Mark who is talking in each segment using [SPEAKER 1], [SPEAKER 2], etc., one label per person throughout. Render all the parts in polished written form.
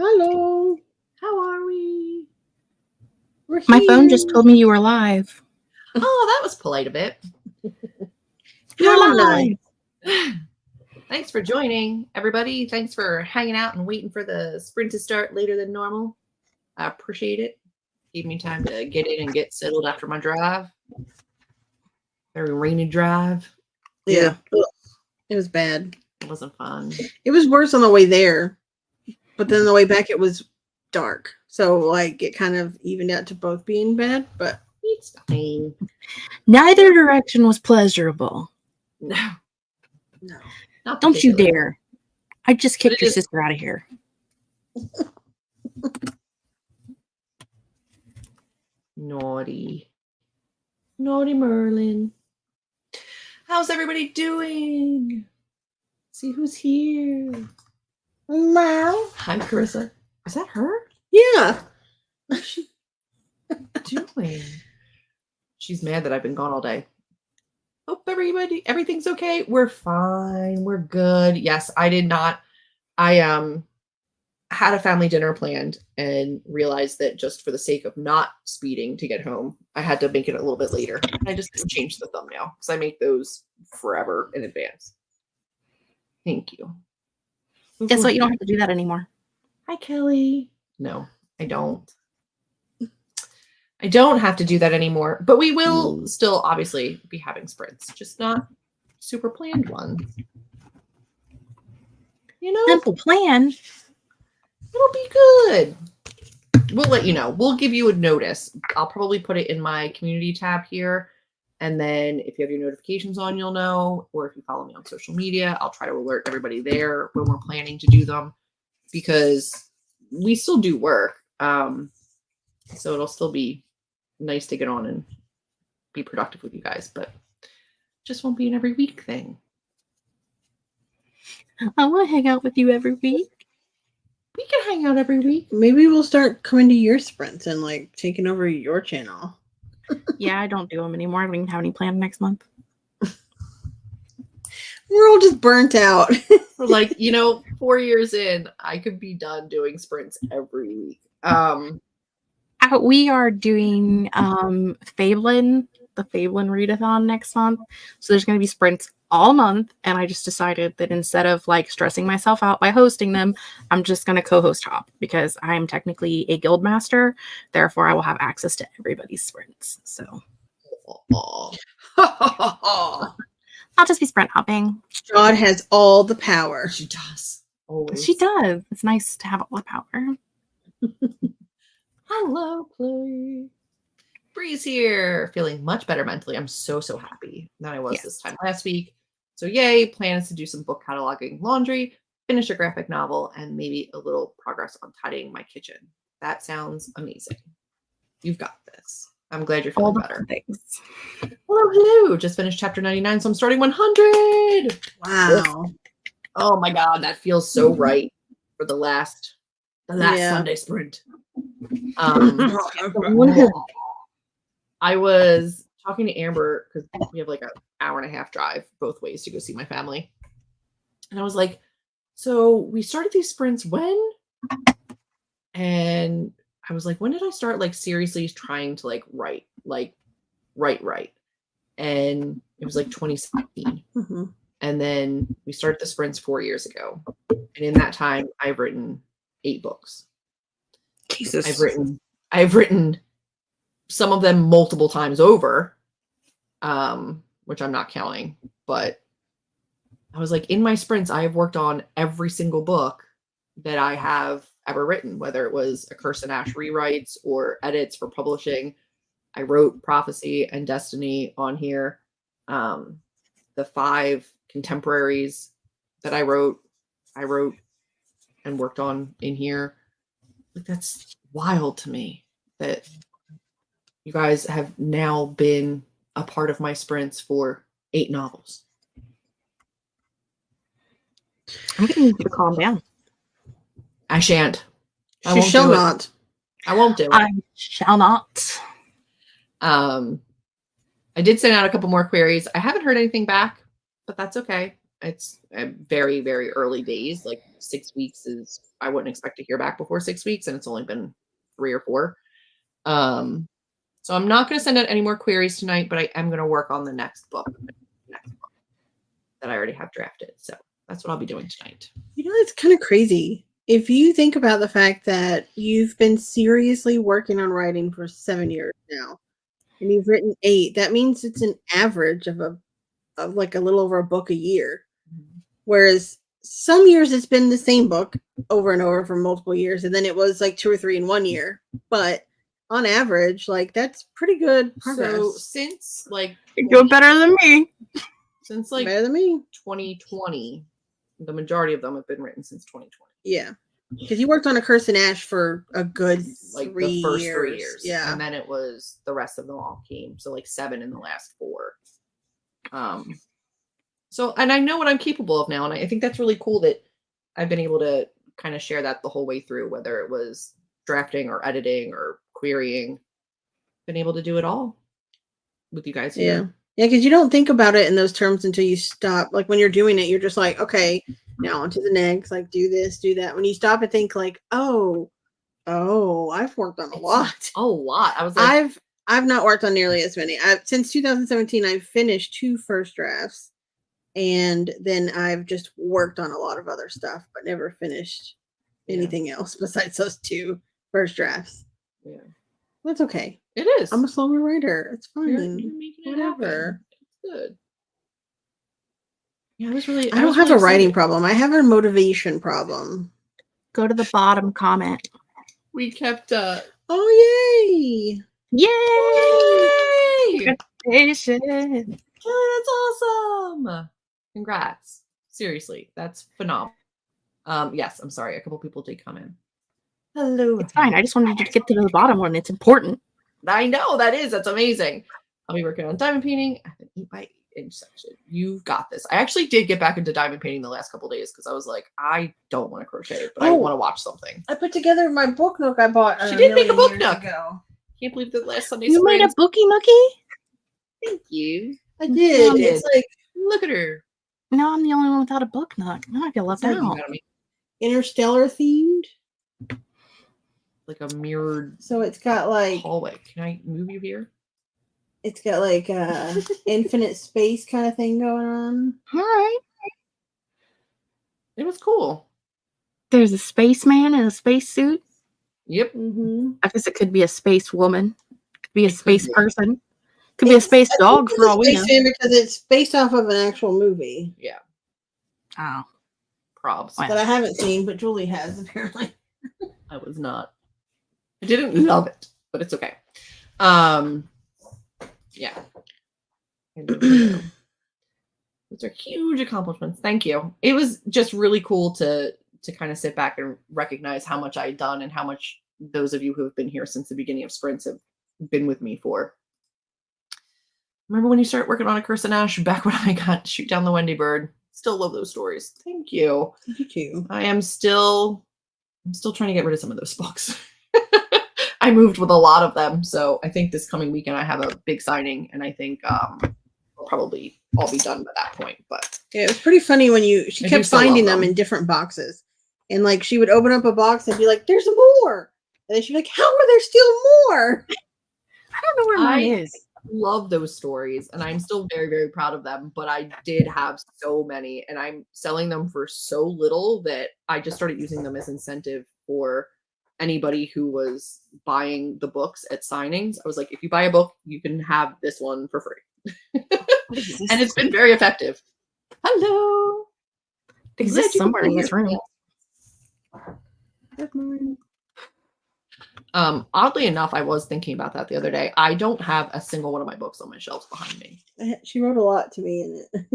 [SPEAKER 1] Hello.
[SPEAKER 2] How are we?
[SPEAKER 1] We're
[SPEAKER 3] My
[SPEAKER 1] here.
[SPEAKER 3] phone just told me you were live.
[SPEAKER 2] Oh, that was polite a bit.
[SPEAKER 1] How
[SPEAKER 3] You're live.
[SPEAKER 2] Thanks for joining, everybody. Thanks for hanging out and waiting for the sprint to start later than normal. I appreciate it. Gave me time to get in and get settled after my drive. Very rainy drive.
[SPEAKER 1] Yeah. It was bad.
[SPEAKER 2] It wasn't fun.
[SPEAKER 1] It was worse on the way there, but then on the way back it was dark. So like it kind of evened out to both being bad, but
[SPEAKER 2] It's fine.
[SPEAKER 3] Neither direction was pleasurable.
[SPEAKER 2] No. Not
[SPEAKER 3] Don't you
[SPEAKER 2] particularly.
[SPEAKER 3] dare. I just kicked
[SPEAKER 2] it
[SPEAKER 3] your
[SPEAKER 2] is-
[SPEAKER 3] sister out of here.
[SPEAKER 2] Naughty. Naughty Merlin. How's everybody doing? See who's here.
[SPEAKER 1] Meow.
[SPEAKER 2] Hi, Carissa. Is that her?
[SPEAKER 1] Yeah.
[SPEAKER 2] What's she doing? She's mad that I've been gone all day. Hope everything's okay. We're fine. We're good. Yes, I did not. I had a family dinner planned and realized that just for the sake of not speeding to get home, I had to make it a little bit later. I just changed the thumbnail because I make those forever in advance. Thank you.
[SPEAKER 3] Guess what? You don't have to do that anymore.
[SPEAKER 2] Hi, Kelly. No, I don't. I don't have to do that anymore, but we will still obviously be having sprints, just not super planned ones. You know,
[SPEAKER 3] Simple plan.
[SPEAKER 2] it'll be good. We'll let you know. We'll give you a notice. I'll probably put it in my community tab here. And then if you have your notifications on, you'll know. Or if you follow me on social media, I'll try to alert everybody there when we're planning to do them, because we still do work. So it'll still be nice to get on and be productive with you guys, but just won't be an every week thing.
[SPEAKER 3] I want to hang out with you every week.
[SPEAKER 2] We can hang out every week.
[SPEAKER 1] Maybe we'll start coming to your sprints and like taking over your channel.
[SPEAKER 3] Yeah, I don't do them anymore. I don't even have any planned next month.
[SPEAKER 1] We're all just burnt out.
[SPEAKER 2] We're like, 4 years in, I could be done doing sprints every week.
[SPEAKER 3] We are doing Fablin, the Fablin readathon next month. So there's going to be sprints all month. And I just decided that instead of like stressing myself out by hosting them, I'm just going to co-host Hop because I'm technically a guild master. Therefore, I will have access to everybody's sprints. So I'll just be sprint hopping.
[SPEAKER 1] God has all the power.
[SPEAKER 2] She does. Always.
[SPEAKER 3] She does. It's nice to have all the power.
[SPEAKER 2] Hello, Chloe. Bree's here. Feeling much better mentally. I'm so happy than I was this time last week. So yay. Plan is to do some book cataloging, laundry, finish a graphic novel, and maybe a little progress on tidying my kitchen. That sounds amazing. You've got this. I'm glad you're feeling better.
[SPEAKER 3] Things.
[SPEAKER 2] Hello. Just finished chapter 99, so I'm starting 100.
[SPEAKER 1] Wow.
[SPEAKER 2] Oh my God. That feels so right for the last Sunday sprint. I was talking to Amber because we have like an hour and a half drive both ways to go see my family. And I was like, so we started these sprints when? And I was like, when did I start like seriously trying to like write? And it was like 2017.
[SPEAKER 1] Mm-hmm.
[SPEAKER 2] And then we started the sprints 4 years ago. And in that time, I've written 8 books.
[SPEAKER 1] Jesus.
[SPEAKER 2] I've written some of them multiple times over, which I'm not counting, but I was like, in my sprints, I have worked on every single book that I have ever written, whether it was a Curse and Ash rewrites or edits for publishing. I wrote Prophecy and Destiny on here. The 5 contemporaries that I wrote and worked on in here. Like, that's wild to me that you guys have now been a part of my sprints for 8 novels.
[SPEAKER 3] I'm going to need you to calm down.
[SPEAKER 2] I shan't.
[SPEAKER 1] She shall not.
[SPEAKER 2] I won't do it.
[SPEAKER 3] I shall not.
[SPEAKER 2] I did send out a couple more queries. I haven't heard anything back, but that's okay. It's very, very early days, like 6 weeks is, I wouldn't expect to hear back before 6 weeks, and it's only been 3 or 4. So I'm not going to send out any more queries tonight, but I am going to work on the next book that I already have drafted. So that's what I'll be doing tonight.
[SPEAKER 1] You know, it's kind of crazy. If you think about the fact that you've been seriously working on writing for 7 years now, and you've written 8, that means it's an average of like a little over a book a year. Whereas some years it's been the same book over and over for multiple years, and then it was like 2 or 3 in 1 year. But on average, like that's pretty good progress.
[SPEAKER 2] So since like
[SPEAKER 3] You're doing better than me.
[SPEAKER 2] Since like
[SPEAKER 1] better than me.
[SPEAKER 2] 2020, the majority of them have been written since 2020.
[SPEAKER 1] Yeah. Because you worked on A Curse in Ash for a good
[SPEAKER 2] like
[SPEAKER 1] 3
[SPEAKER 2] the first
[SPEAKER 1] years.
[SPEAKER 2] 3 years.
[SPEAKER 1] Yeah.
[SPEAKER 2] And then it was the rest of them all came. So like 7 in the last 4. So, and I know what I'm capable of now. And I think that's really cool that I've been able to kind of share that the whole way through, whether it was drafting or editing or querying, been able to do it all with you guys here.
[SPEAKER 1] Yeah. Yeah, because you don't think about it in those terms until you stop. Like when you're doing it, you're just like, okay, now on to the next, like do this, do that. When you stop and think like, oh, I've worked on a lot.
[SPEAKER 2] A lot. I was like,
[SPEAKER 1] I've not worked on nearly as many. Since 2017, I've finished 2 first drafts. And then I've just worked on a lot of other stuff, but never finished anything else besides those 2 first drafts.
[SPEAKER 2] Yeah.
[SPEAKER 1] That's okay.
[SPEAKER 2] It is.
[SPEAKER 1] I'm a slower writer. It's fine.
[SPEAKER 2] You're making it
[SPEAKER 1] Whatever.
[SPEAKER 2] happen. It's good. Yeah, I
[SPEAKER 1] don't
[SPEAKER 2] was
[SPEAKER 1] have
[SPEAKER 2] really
[SPEAKER 1] a writing
[SPEAKER 2] excited.
[SPEAKER 1] problem. I have a motivation problem.
[SPEAKER 3] Go to the bottom comment.
[SPEAKER 2] We kept
[SPEAKER 1] Oh, yay!
[SPEAKER 2] Yay!
[SPEAKER 3] Congratulations.
[SPEAKER 2] Oh, that's awesome. Congrats. Seriously, that's phenomenal. Yes, I'm sorry. A couple people did come in. Hello.
[SPEAKER 3] It's fine. I just wanted you to get to the bottom one. It's important.
[SPEAKER 2] I know that's amazing. I'll be working on diamond painting at an 8x8 inch section. You've got this. I actually did get back into diamond painting the last couple of days because I was like, I don't want to crochet, but I want to watch something.
[SPEAKER 1] I put together my book nook I bought.
[SPEAKER 2] She did make a book nook.
[SPEAKER 1] Ago.
[SPEAKER 2] Can't believe that last Sunday.
[SPEAKER 3] You made a bookie nookie?
[SPEAKER 2] Thank you.
[SPEAKER 1] I did.
[SPEAKER 2] You
[SPEAKER 1] It's like
[SPEAKER 2] Look at her.
[SPEAKER 3] No, I'm the only one without a book nook. Now I feel left out.
[SPEAKER 1] interstellar themed.
[SPEAKER 2] Like a mirrored
[SPEAKER 1] So it's got like
[SPEAKER 2] hallway. Can I move you here?
[SPEAKER 1] it's got like a infinite space kind of thing going on.
[SPEAKER 3] All right.
[SPEAKER 2] It was cool.
[SPEAKER 3] There's a spaceman in a spacesuit.
[SPEAKER 2] Yep.
[SPEAKER 1] Mm-hmm.
[SPEAKER 3] I guess it could be a space woman. Could be a space person. Could be a space dog for all we know.
[SPEAKER 1] Because it's based off of an actual movie.
[SPEAKER 2] Yeah.
[SPEAKER 3] Oh.
[SPEAKER 2] Probs.
[SPEAKER 3] Wow.
[SPEAKER 1] That I haven't seen, but Julie has apparently.
[SPEAKER 2] I was not. I didn't love it, but it's okay. Yeah. Those are huge accomplishments. Thank you. It was just really cool to kind of sit back and recognize how much I'd done and how much those of you who have been here since the beginning of sprints have been with me for. Remember when you started working on A Curse in Ash back when I got Shoot Down the Wendy Bird? Still love those stories. Thank you.
[SPEAKER 1] Thank you.
[SPEAKER 2] I'm still trying to get rid of some of those books. I moved with a lot of them, so I think this coming weekend I have a big signing, and I think we'll probably all be done by that point. But
[SPEAKER 1] yeah, it was pretty funny when she kept finding them in different boxes, and like she would open up a box and be like, "There's more," and then she'd be like, "How are there still more?"
[SPEAKER 3] I don't know where mine is.
[SPEAKER 2] Love those stories, and I'm still very, very proud of them. But I did have so many, and I'm selling them for so little that I just started using them as incentive for anybody who was buying the books at signings. I was like, if you buy a book, you can have this one for free. And it's been very effective. Hello.
[SPEAKER 3] It exists somewhere in this room.
[SPEAKER 2] Oddly enough, I was thinking about that the other day. I don't have a single one of my books on my shelves behind me.
[SPEAKER 1] She wrote a lot to me in it.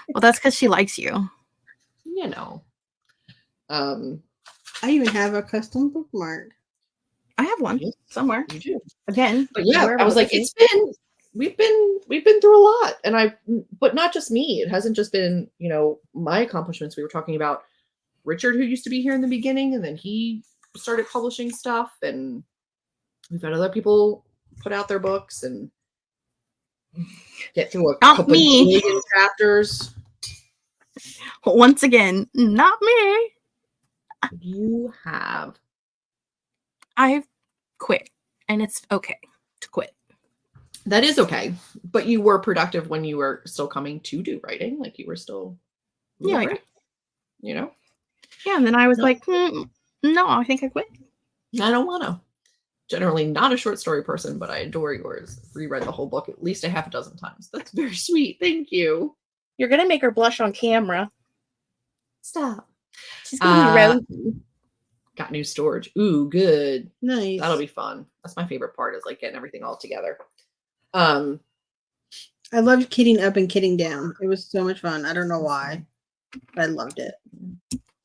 [SPEAKER 3] Well, that's because she likes you.
[SPEAKER 2] You know.
[SPEAKER 1] I even have a custom bookmark.
[SPEAKER 3] I have one somewhere.
[SPEAKER 2] You do.
[SPEAKER 3] Again.
[SPEAKER 2] But yeah, I was like, we've been through a lot. And but not just me. It hasn't just been, my accomplishments. We were talking about Richard, who used to be here in the beginning, and then he started publishing stuff, and we've had other people put out their books and get through a couple million chapters.
[SPEAKER 3] Once again, not me.
[SPEAKER 2] You have.
[SPEAKER 3] I've quit, and it's okay to quit.
[SPEAKER 2] That is okay. But you were productive when you were still coming to do writing. Like you were still.
[SPEAKER 3] Yeah.
[SPEAKER 2] Right? You know?
[SPEAKER 3] Yeah, and then I was
[SPEAKER 2] No.
[SPEAKER 3] like, no, I think I quit.
[SPEAKER 2] I don't want to. Generally not a short story person, but I adore yours. Reread the whole book at least a half a dozen times. That's very sweet. Thank you.
[SPEAKER 3] You're gonna make her blush on camera.
[SPEAKER 2] Stop.
[SPEAKER 3] She's gonna be rosy.
[SPEAKER 2] Got new storage. Ooh, good.
[SPEAKER 1] Nice.
[SPEAKER 2] That'll be fun. That's my favorite part, is like getting everything all together.
[SPEAKER 1] I loved kitting up and kitting down. It was so much fun. I don't know why, but I loved it.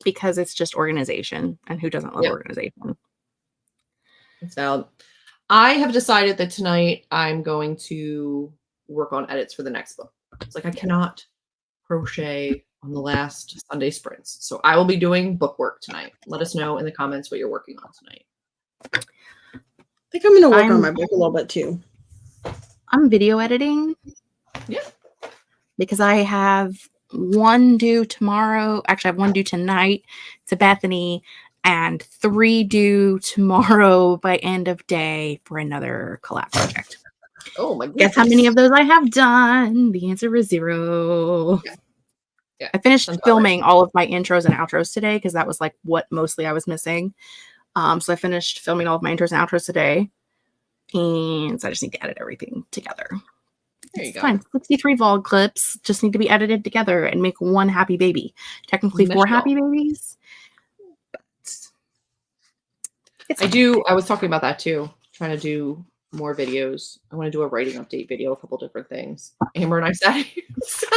[SPEAKER 3] Because it's just organization, and who doesn't love organization?
[SPEAKER 2] It's valid. I have decided that tonight I'm going to work on edits for the next book. It's like I cannot crochet on the last Sunday sprints. So I will be doing book work tonight. Let us know in the comments what you're working on tonight.
[SPEAKER 1] I think I'm going to work on my book a little bit too.
[SPEAKER 3] I'm video editing.
[SPEAKER 2] Yeah.
[SPEAKER 3] Because I have one due tomorrow. Actually, I have one due tonight to Bethany, and 3 due tomorrow by end of day for another collab project.
[SPEAKER 2] Oh my goodness.
[SPEAKER 3] Guess how many of those I have done? The answer is 0.
[SPEAKER 2] Yeah.
[SPEAKER 3] I finished filming all of my intros and outros today because that was like what mostly I was missing. So I finished filming all of my intros and outros today. And so I just need to edit everything together.
[SPEAKER 2] There you go.
[SPEAKER 3] Fine. 63 vlog clips just need to be edited together and make one happy baby. Technically 4 happy babies. But
[SPEAKER 2] I was talking about that too. Trying to do more videos. I want to do a writing update video, a couple different things. Amber and I sat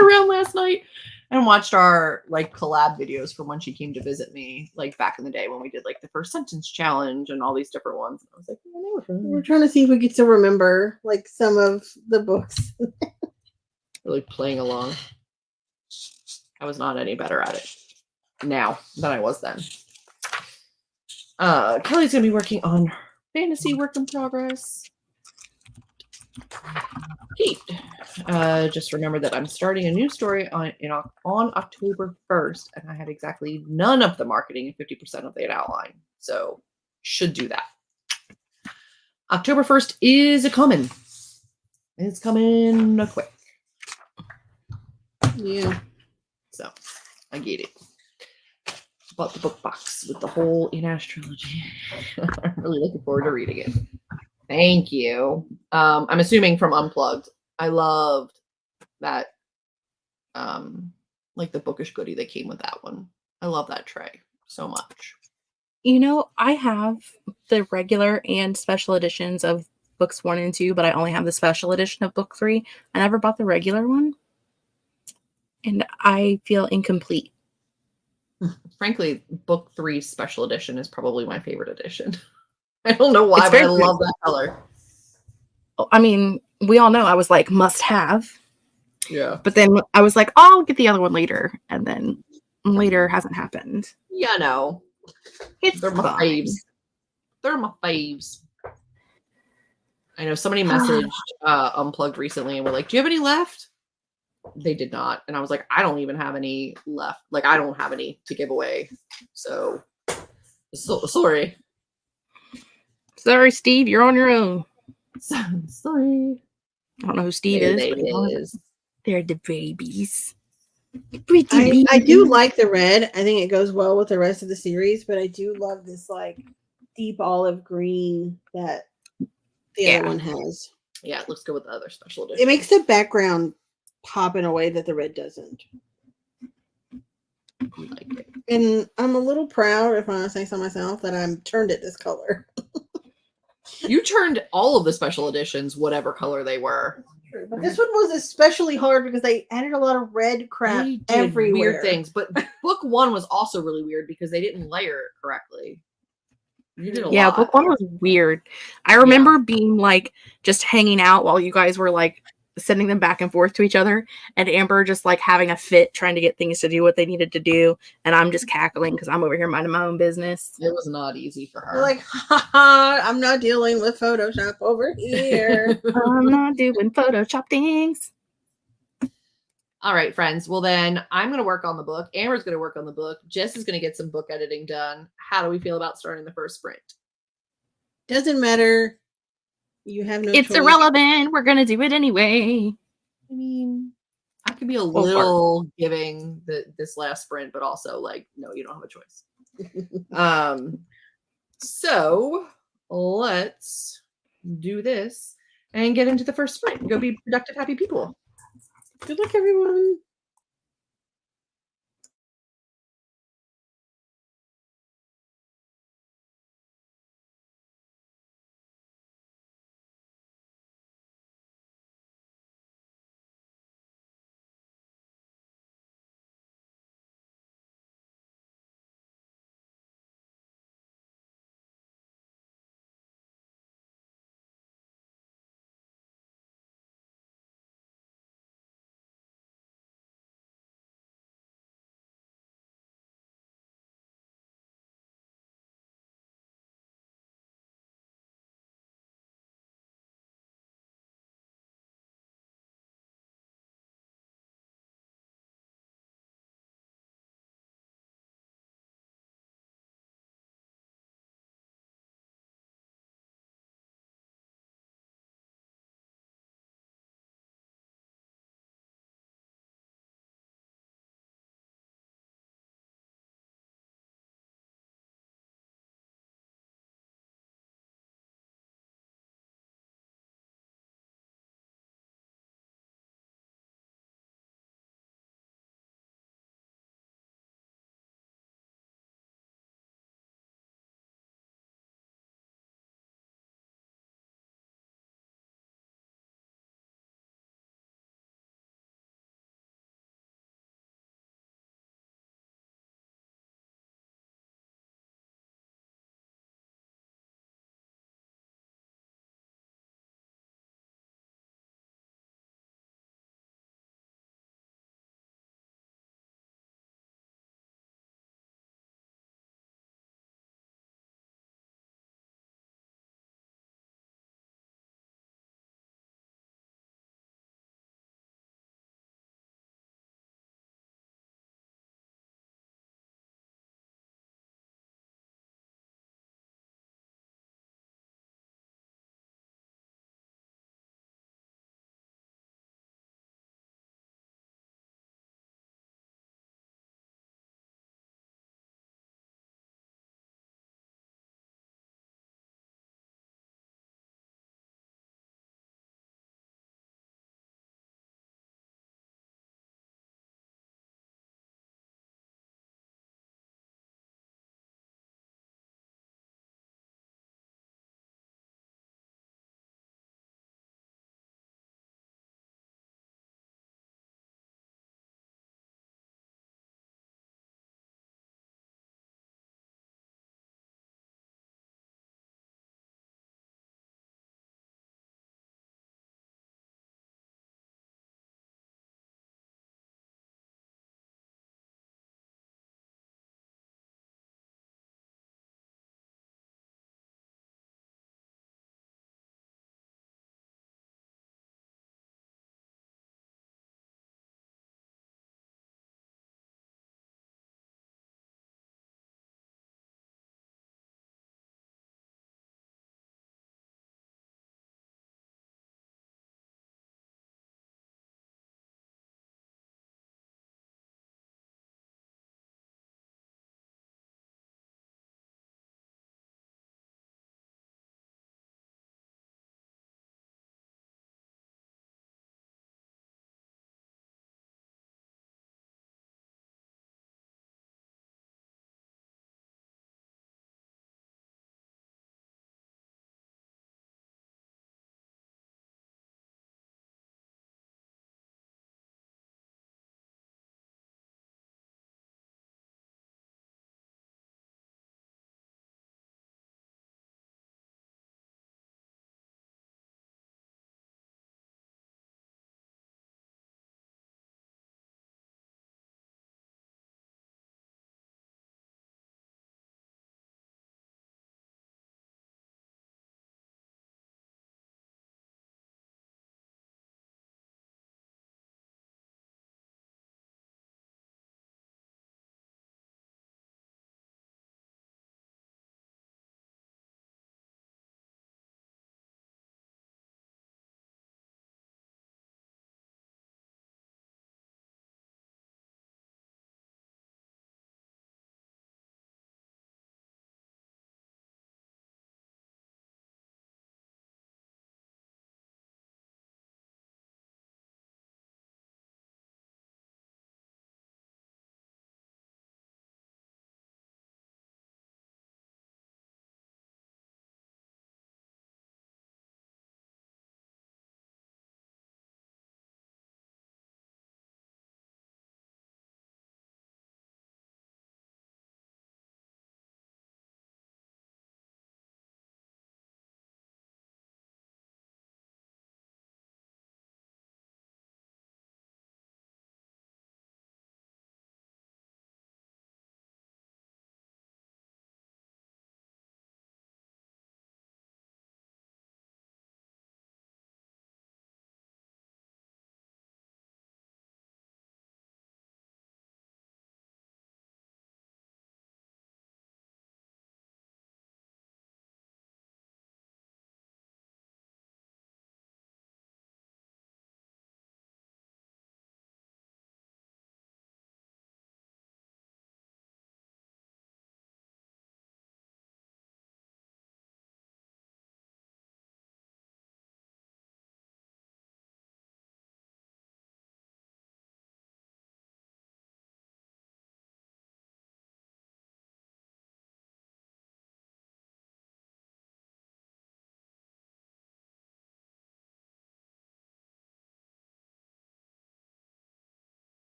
[SPEAKER 2] around last night and watched our like collab videos from when she came to visit me, like back in the day when we did like the first sentence challenge and all these different ones. And I was like, oh, they were fun.
[SPEAKER 1] We're trying to see if we get to remember like some of the books.
[SPEAKER 2] Really playing along. I was not any better at it now than I was then. Kelly's gonna be working on fantasy work in progress. Kate, just remember that I'm starting a new story on October 1st, and I had exactly none of the marketing and 50% of the outline, so should do that. October 1st is coming. It's coming quick.
[SPEAKER 1] Yeah.
[SPEAKER 2] So I get it. Bought the book box with the whole Inash trilogy. I'm really looking forward to reading it. Thank you. I'm assuming from Unplugged. I loved that, like the bookish goodie that came with that one. I love that tray so much.
[SPEAKER 3] you know, I have the regular and special editions of books 1 and 2, but I only have the special edition of book 3. I never bought the regular one, and I feel incomplete.
[SPEAKER 2] Frankly, book 3 special edition is probably my favorite edition. I don't know why,
[SPEAKER 3] It's
[SPEAKER 2] but
[SPEAKER 3] very
[SPEAKER 2] I love that color.
[SPEAKER 3] I mean, we all know I was like, must have.
[SPEAKER 2] Yeah.
[SPEAKER 3] But then I was like, I'll get the other one later. And then later hasn't happened.
[SPEAKER 2] Yeah, no. They're my faves. They're my faves. I know somebody messaged Unplugged recently and were like, do you have any left? They did not. And I was like, I don't even have any left. Like, I don't have any to give away. So sorry.
[SPEAKER 3] Sorry, Steve, you're on your own.
[SPEAKER 2] Sorry.
[SPEAKER 3] I don't know who Steve is. They're the babies.
[SPEAKER 1] I do like the red. I think it goes well with the rest of the series, but I do love this like deep olive green that the other one has.
[SPEAKER 2] Yeah, it looks good with the other special edition.
[SPEAKER 1] It makes the background pop in a way that the red doesn't.
[SPEAKER 2] I like it.
[SPEAKER 1] And I'm a little proud, if I want to say so myself, that I'm turned it this color.
[SPEAKER 2] You turned all of the special editions, whatever color they were.
[SPEAKER 1] True, but this one was especially hard because they added a lot of red crap everywhere.
[SPEAKER 2] Weird things, but book 1 was also really weird because they didn't layer it correctly. You did a lot.
[SPEAKER 3] Book 1 was weird. I remember being like just hanging out while you guys were like sending them back and forth to each other, and Amber just like having a fit trying to get things to do what they needed to do, and I'm just cackling because I'm over here minding my own business.
[SPEAKER 2] It was not easy for her.
[SPEAKER 1] You're like, ha, I'm not dealing with Photoshop over here.
[SPEAKER 3] I'm not doing Photoshop things.
[SPEAKER 2] All right, friends. Well, then I'm going to work on the book. Amber's going to work on the book. Jess is going to get some book editing done. How do we feel about starting the first sprint?
[SPEAKER 1] Doesn't matter. You have no
[SPEAKER 3] It's
[SPEAKER 1] choice.
[SPEAKER 3] irrelevant. We're gonna do it anyway.
[SPEAKER 2] I mean, I could be a
[SPEAKER 3] Well,
[SPEAKER 2] little giving this last sprint, but also like, no, you don't have a choice. So let's do this and get into the first sprint. Go be productive, happy people.
[SPEAKER 1] Good luck, everyone.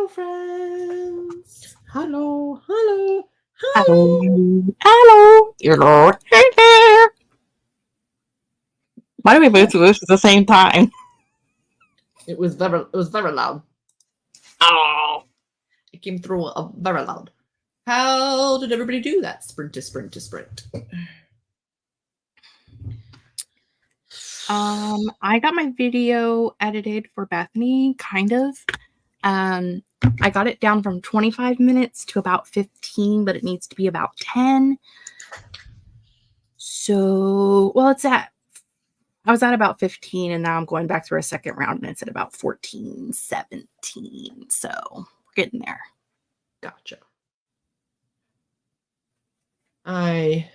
[SPEAKER 2] Hello, friends.
[SPEAKER 1] Hello, hello,
[SPEAKER 3] Hello.
[SPEAKER 1] hello.
[SPEAKER 3] Hello. Hello. Hey there. Why do we both do this at the same time?
[SPEAKER 2] It was very loud.
[SPEAKER 3] Oh.
[SPEAKER 2] It came through very loud. How did everybody do that? Sprint to sprint to sprint.
[SPEAKER 3] I got my video edited for Bethany, kind of. I got it down from 25 minutes to about 15, but it needs to be about 10. So, well, I was at about 15, and now I'm going back through a second round, and it's at about 14, 17. So, we're getting there.
[SPEAKER 2] Gotcha. I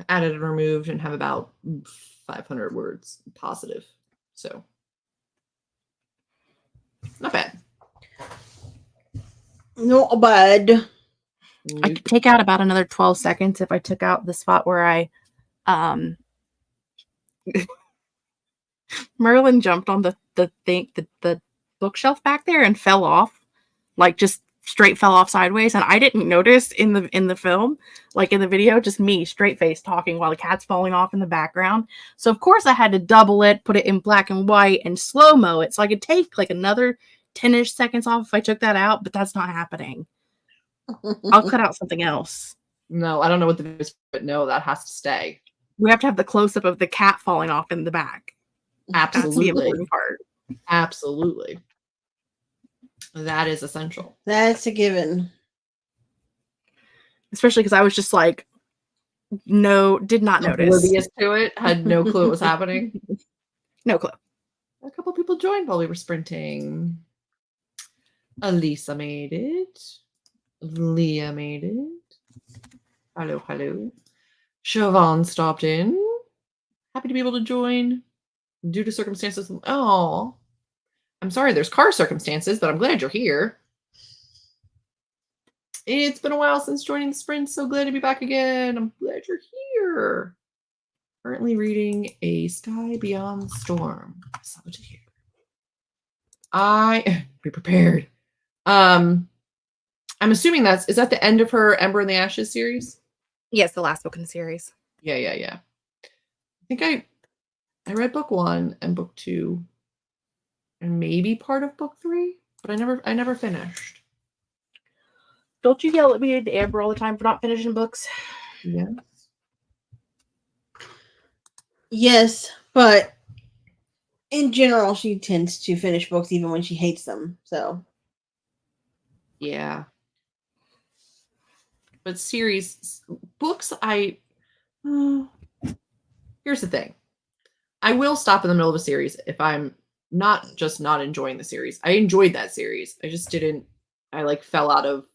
[SPEAKER 2] added and removed and have about 500 words positive. So, not bad.
[SPEAKER 1] Not bad.
[SPEAKER 3] I could take out about another 12 seconds if I took out the spot where I Merlin jumped on the bookshelf back there and fell off, like just straight fell off sideways, and I didn't notice in the film, like in the video, just me straight face talking while the cat's falling off in the background. So of course I had to double it, put it in black and white, and slow-mo it so I could take like another 10-ish seconds off if I took that out, but that's not happening. I'll cut out something else.
[SPEAKER 2] No, I don't know what the is, but no, that has to stay.
[SPEAKER 3] We have to have the close-up of the cat falling off in the back.
[SPEAKER 2] Absolutely.
[SPEAKER 3] That's the important part.
[SPEAKER 2] Absolutely. That is essential.
[SPEAKER 1] That's a given.
[SPEAKER 3] Especially because I was just like, did not notice.
[SPEAKER 2] Oblivious to it, had no clue what was happening.
[SPEAKER 3] No clue.
[SPEAKER 2] A couple people joined while we were sprinting. Elisa made it. Leah made it. Hello, hello. Siobhan stopped in. Happy to be able to join. Due to circumstances. Oh, I'm sorry there's car circumstances, but I'm glad you're here. It's been a while since joining the sprint. So glad to be back again. I'm glad you're here. Currently reading A Sky Beyond the Storm. So to hear. Be prepared. I'm assuming is that the end of her Ember in the Ashes series?
[SPEAKER 3] Yes, the last book in the series.
[SPEAKER 2] Yeah. I think I read book 1 and book 2 and maybe part of book 3, but I never finished.
[SPEAKER 3] Don't you yell at me and Amber all the time for not finishing books?
[SPEAKER 2] Yes.
[SPEAKER 1] Yes, but in general, she tends to finish books even when she hates them. So,
[SPEAKER 2] yeah. But series books, here's the thing. I will stop in the middle of a series if I'm not enjoying the series. I enjoyed that series. I just didn't. I like fell out of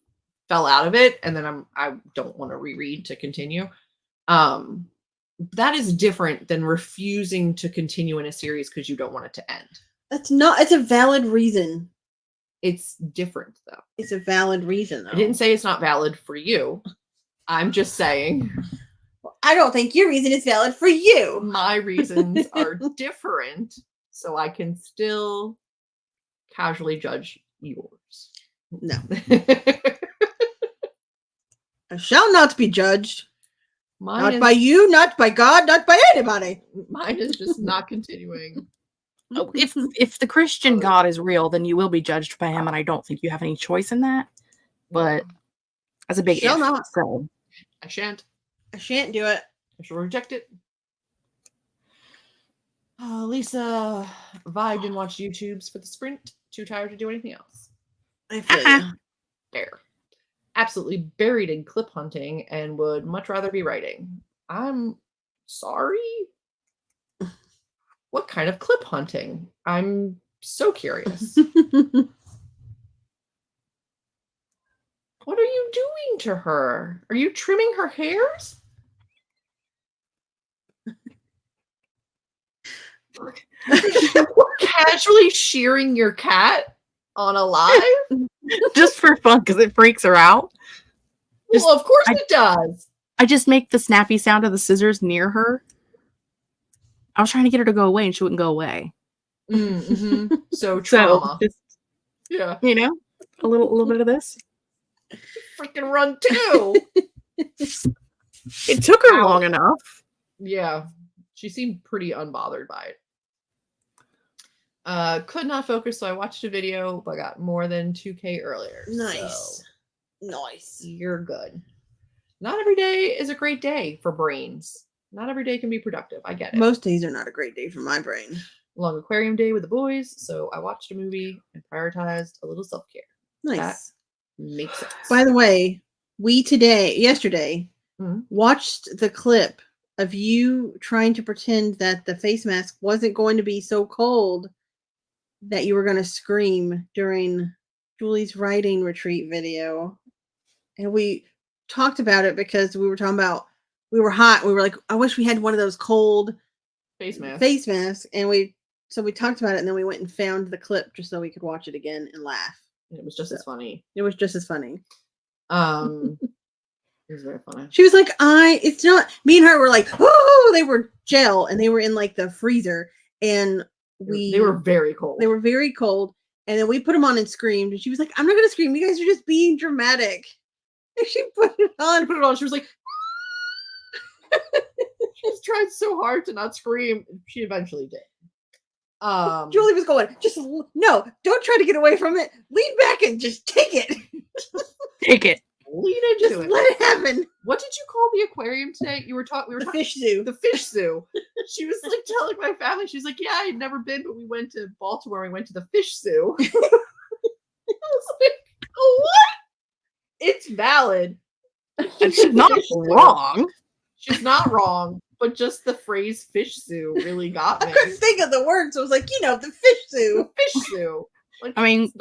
[SPEAKER 2] it, and then I don't want to reread to continue. That is different than refusing to continue in a series because you don't want it to end.
[SPEAKER 1] it's a valid reason.
[SPEAKER 2] It's different though.
[SPEAKER 1] It's a valid reason though.
[SPEAKER 2] I didn't say it's not valid for you. I'm just saying.
[SPEAKER 1] I don't think your reason is valid for you.
[SPEAKER 2] My reasons are different, so I can still casually judge yours.
[SPEAKER 1] No. I shall not be judged. Not by you, not by God, not by anybody.
[SPEAKER 2] Mine is just not continuing.
[SPEAKER 3] If the Christian God is real, then you will be judged by him, and I don't think you have any choice in that. But as a big
[SPEAKER 1] Shall
[SPEAKER 3] if,
[SPEAKER 1] not.
[SPEAKER 3] so
[SPEAKER 2] I shan't do it. I shall reject it. Lisa vibed and watched YouTubes for the sprint. Too tired to do anything else.
[SPEAKER 1] I feel you.
[SPEAKER 2] Fair. Absolutely buried in clip hunting and would much rather be writing. I'm sorry? What kind of clip hunting? I'm so curious. What are you doing to her? Are you trimming her hairs? Casually shearing your cat on a live?
[SPEAKER 3] just for fun, because it freaks her out.
[SPEAKER 2] Well, of course it does.
[SPEAKER 3] I just make the snappy sound of the scissors near her. I was trying to get her to go away, and she wouldn't go away.
[SPEAKER 2] Mm-hmm. So trauma.
[SPEAKER 3] So,
[SPEAKER 2] yeah.
[SPEAKER 3] You know? A little bit of this.
[SPEAKER 2] Freaking run too.
[SPEAKER 3] It took her long enough.
[SPEAKER 2] Yeah, she seemed pretty unbothered by it. Could not focus, so I watched a video, but got more than 2K earlier.
[SPEAKER 1] Nice.
[SPEAKER 2] So
[SPEAKER 1] Nice.
[SPEAKER 2] you're good. Not every day is a great day for brains. Not every day can be productive. I get it.
[SPEAKER 1] Most days are not a great day for my brain.
[SPEAKER 2] Long aquarium day with the boys, so I watched a movie and prioritized a little self-care.
[SPEAKER 1] Nice.
[SPEAKER 2] That makes sense.
[SPEAKER 1] By the way, we yesterday, watched the clip of you trying to pretend that the face mask wasn't going to be so cold that you were going to scream during Julie's writing retreat video. And we talked about it because we were talking about, we were hot. We were like, I wish we had one of those cold
[SPEAKER 2] face masks.
[SPEAKER 1] And we talked about it, and then we went and found the clip just so we could watch it again and laugh.
[SPEAKER 2] And it was just as funny.
[SPEAKER 1] It was just as funny.
[SPEAKER 2] It was very funny.
[SPEAKER 1] She was like, it's not, me and her were like, oh, they were gel, and they were in like the freezer, and
[SPEAKER 2] they were very cold.
[SPEAKER 1] They were very cold, and then we put them on and screamed, and she was like, I'm not going to scream. You guys are just being dramatic. And she put it on.
[SPEAKER 2] She was like, she was trying so hard to not scream. She eventually did.
[SPEAKER 1] Julie was going, no, don't try to get away from it. Lean back and just take it.
[SPEAKER 3] Take it.
[SPEAKER 2] Lean into it.
[SPEAKER 1] Let it happen.
[SPEAKER 2] What did you call the aquarium today? We were talking
[SPEAKER 1] the fish zoo.
[SPEAKER 2] The fish zoo. She was like telling my family, she's like, yeah, I had never been, but we went to Baltimore. We went to the fish zoo. I was like, oh, what? It's valid.
[SPEAKER 3] She's not wrong.
[SPEAKER 2] She's not wrong, but just the phrase fish zoo really got me.
[SPEAKER 1] I couldn't think of the word, so I was like, the fish zoo.
[SPEAKER 2] The fish zoo. Like,
[SPEAKER 3] I mean,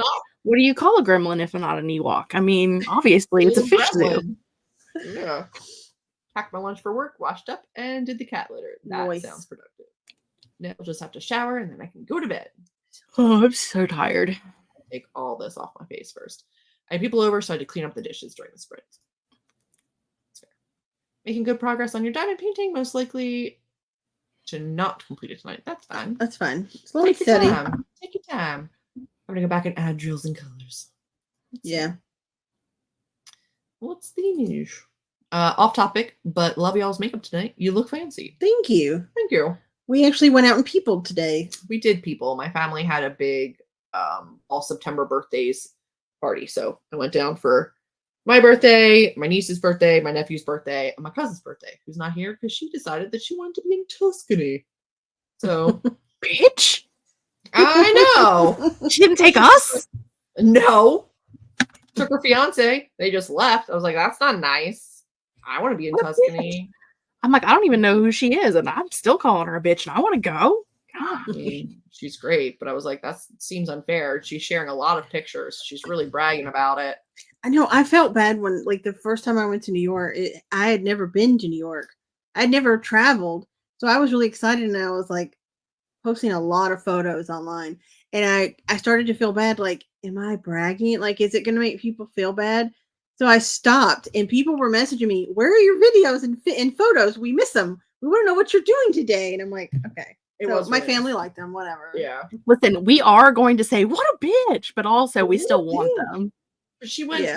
[SPEAKER 3] what do you call a gremlin if not an Ewok? I mean, obviously, it's a fish zoo.
[SPEAKER 2] Yeah. Packed my lunch for work, washed up, and did the cat litter. That sounds productive. Now I'll just have to shower, and then I can go to bed.
[SPEAKER 3] Oh, I'm so tired.
[SPEAKER 2] Take all this off my face first. I had people over, so I had to clean up the dishes during the sprint. That's fair. Making good progress on your diamond painting, most likely to not complete it tonight. That's fine.
[SPEAKER 1] That's fine. Slowly steady.
[SPEAKER 2] Take your time. I'm gonna go back and add drills and colors.
[SPEAKER 1] Yeah.
[SPEAKER 2] What's the news? Off topic, but love y'all's makeup tonight. You look fancy.
[SPEAKER 1] Thank you.
[SPEAKER 2] Thank you.
[SPEAKER 1] We actually went out and peopled today.
[SPEAKER 2] We did people. My family had a big all September birthdays party. So I went down for my birthday, my niece's birthday, my nephew's birthday, and my cousin's birthday, who's not here because she decided that she wanted to be in Tuscany. So,
[SPEAKER 3] bitch.
[SPEAKER 2] I know.
[SPEAKER 3] She didn't take us?
[SPEAKER 2] No. Took her fiance. They just left. I was like, that's not nice. I want to be in Tuscany.
[SPEAKER 3] I'm like, I don't even know who she is, and I'm still calling her a bitch, and I want to go.
[SPEAKER 2] I mean, she's great, but I was like, that seems unfair. She's sharing a lot of pictures. She's really bragging about it.
[SPEAKER 1] I know. I felt bad when, like, the first time I went to New York, I had never been to New York. I'd never traveled. So I was really excited, and I was, like, posting a lot of photos online. And I started to feel bad, like, am I bragging? Like, is it going to make people feel bad? So I stopped, and people were messaging me, where are your videos and photos? We miss them. We want to know what you're doing today. And I'm like, okay. My family liked them, whatever.
[SPEAKER 2] Yeah.
[SPEAKER 3] Listen, we are going to say, what a bitch, but also we still want them.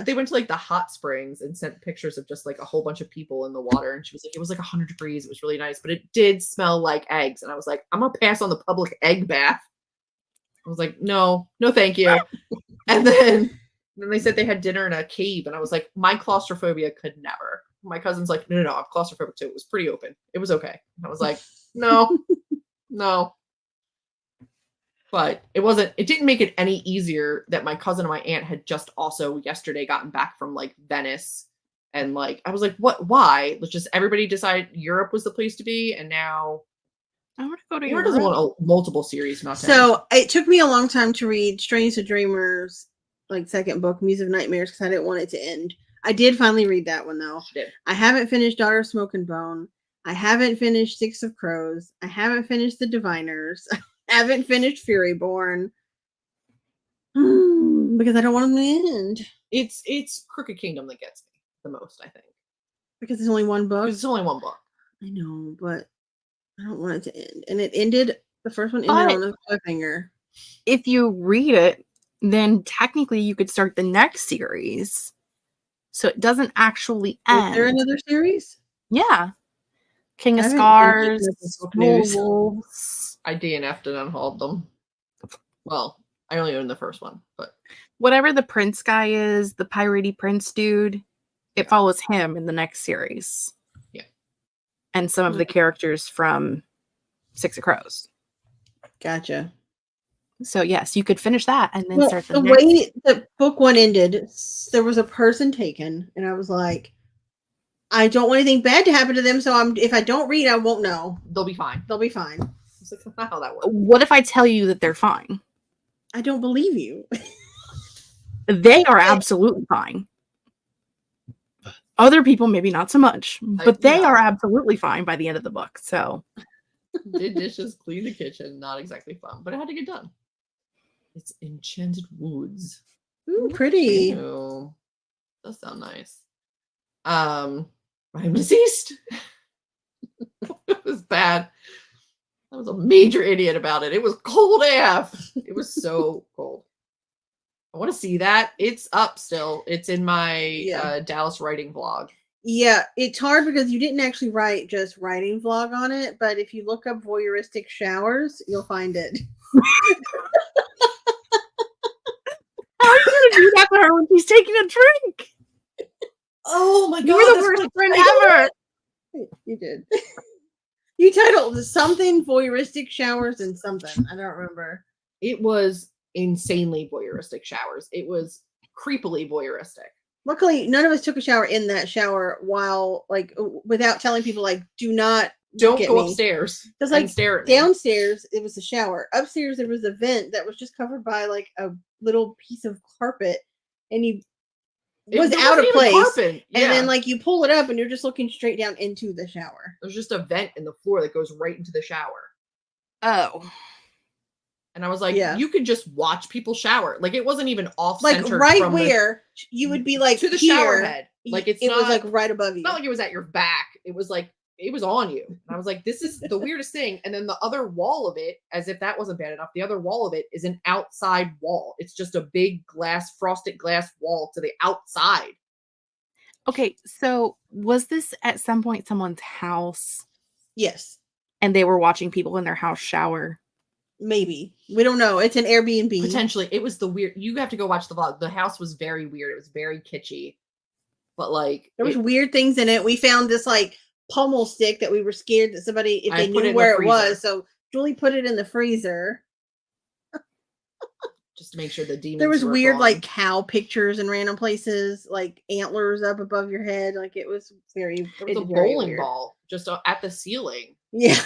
[SPEAKER 2] They went to like the hot springs and sent pictures of just like a whole bunch of people in the water. And she was like, it was like 100 degrees. It was really nice, but it did smell like eggs. And I was like, I'm going to pass on the public egg bath. I was like, no, thank you. And then they said they had dinner in a cave. And I was like, my claustrophobia could never. My cousin's like, no, I'm claustrophobic too. It was pretty open. It was okay. And I was like, no. But it didn't make it any easier that my cousin and my aunt had just also yesterday gotten back from like Venice. And like, I was like, why? Let's just everybody decide Europe was the place to be. And now
[SPEAKER 3] I want to go to
[SPEAKER 2] Europe.
[SPEAKER 3] Europe.
[SPEAKER 2] Doesn't want a multiple series, not
[SPEAKER 1] so it took me a long time to read Strange to Dreamers, like second book, Muse of Nightmares, because I didn't want it to end. I did finally read that one though. I haven't finished Daughter of Smoke and Bone. I haven't finished Six of Crows. I haven't finished The Diviners. I haven't finished Furyborn. Because I don't want them to end.
[SPEAKER 2] It's Crooked Kingdom that gets me the most, I think.
[SPEAKER 1] Because it's only one book?
[SPEAKER 2] It's only one book.
[SPEAKER 1] I know, but I don't want it to end. And it ended, the first one ended on a cliffhanger.
[SPEAKER 3] If you read it, then technically you could start the next series. So it doesn't actually
[SPEAKER 1] Is there
[SPEAKER 3] end.
[SPEAKER 1] another series?
[SPEAKER 3] Yeah. King
[SPEAKER 1] I
[SPEAKER 3] of
[SPEAKER 1] haven't been keeping
[SPEAKER 3] Scars,
[SPEAKER 1] up with book
[SPEAKER 3] Rule
[SPEAKER 1] news.
[SPEAKER 3] Wolves,
[SPEAKER 2] I DNF'd and unhauled them. Well, I only owned the first one, but
[SPEAKER 3] whatever the prince guy is, the piratey prince dude, it follows him in the next series.
[SPEAKER 2] Yeah.
[SPEAKER 3] And some of the characters from Six of Crows.
[SPEAKER 1] Gotcha.
[SPEAKER 3] So yes, you could finish that and then
[SPEAKER 1] Well,
[SPEAKER 3] start the
[SPEAKER 1] the
[SPEAKER 3] next.
[SPEAKER 1] way the book one ended, there was a person taken, and I was like, I don't want anything bad to happen to them, so if I don't read, I won't know.
[SPEAKER 2] they'll be fine.
[SPEAKER 1] They'll be fine.
[SPEAKER 2] It's like, that's not how that works.
[SPEAKER 3] What if I tell you that they're fine?
[SPEAKER 1] I don't believe you.
[SPEAKER 3] They are absolutely fine. Other people, maybe not so much, but they are absolutely fine by the end of the book. So,
[SPEAKER 2] did dishes, clean the kitchen. Not exactly fun, but it had to get done. It's Enchanted Woods.
[SPEAKER 1] Ooh, pretty.
[SPEAKER 2] Ew. Does sound nice. I'm deceased. It was bad. I was a major idiot about it. It was cold AF. It was so cold. I want to see that. It's up still. It's in my Dallas writing vlog.
[SPEAKER 1] Yeah, it's hard because you didn't actually write just writing vlog on it, but if you look up voyeuristic showers, you'll find it.
[SPEAKER 3] how are you going to do that to her when she's taking a drink?
[SPEAKER 2] Oh my god,
[SPEAKER 3] You're the worst friend ever.
[SPEAKER 1] You did. You titled something voyeuristic showers and something. I don't remember.
[SPEAKER 2] It was insanely voyeuristic showers. It was creepily voyeuristic.
[SPEAKER 1] Luckily, none of us took a shower in that shower while, like, without telling people, like,
[SPEAKER 2] don't go upstairs.
[SPEAKER 1] Because, like,
[SPEAKER 2] stare at me.
[SPEAKER 1] downstairs, it was a shower. Upstairs, there was a vent that was just covered by, like, a little piece of carpet. And it was out of place.
[SPEAKER 2] Carpet. Yeah.
[SPEAKER 1] And then, like, you pull it up and you're just looking straight down into the shower.
[SPEAKER 2] There's just a vent in the floor that goes right into the shower.
[SPEAKER 3] Oh.
[SPEAKER 2] And I was like, you could just watch people shower. Like, it wasn't even off-centered.
[SPEAKER 1] Like, right where you would be, like,
[SPEAKER 2] to the shower head. Like, it
[SPEAKER 1] was, like, right above you.
[SPEAKER 2] Not like it was at your back. It was, like, it was on you. And I was like, this is the weirdest thing. And then the other wall of it, as if that wasn't bad enough, the other wall of it is an outside wall. It's just a big frosted glass wall to the outside.
[SPEAKER 3] Okay, so was this at some point someone's house?
[SPEAKER 1] Yes.
[SPEAKER 3] And they were watching people in their house shower?
[SPEAKER 1] Maybe. We don't know. It's an Airbnb.
[SPEAKER 2] Potentially. It was the weird. You have to go watch the vlog. The house was very weird. It was very kitschy. But, like,
[SPEAKER 1] there was weird things in it. We found this, like, pommel stick that we were scared that somebody, if they knew where it was. So Julie put it in the freezer.
[SPEAKER 2] Just to make sure the demons
[SPEAKER 1] there was
[SPEAKER 2] were
[SPEAKER 1] weird
[SPEAKER 2] gone.
[SPEAKER 1] Like cow pictures in random places, like antlers up above your head. Like it was very.
[SPEAKER 2] There was a bowling ball just at the ceiling.
[SPEAKER 1] Yeah.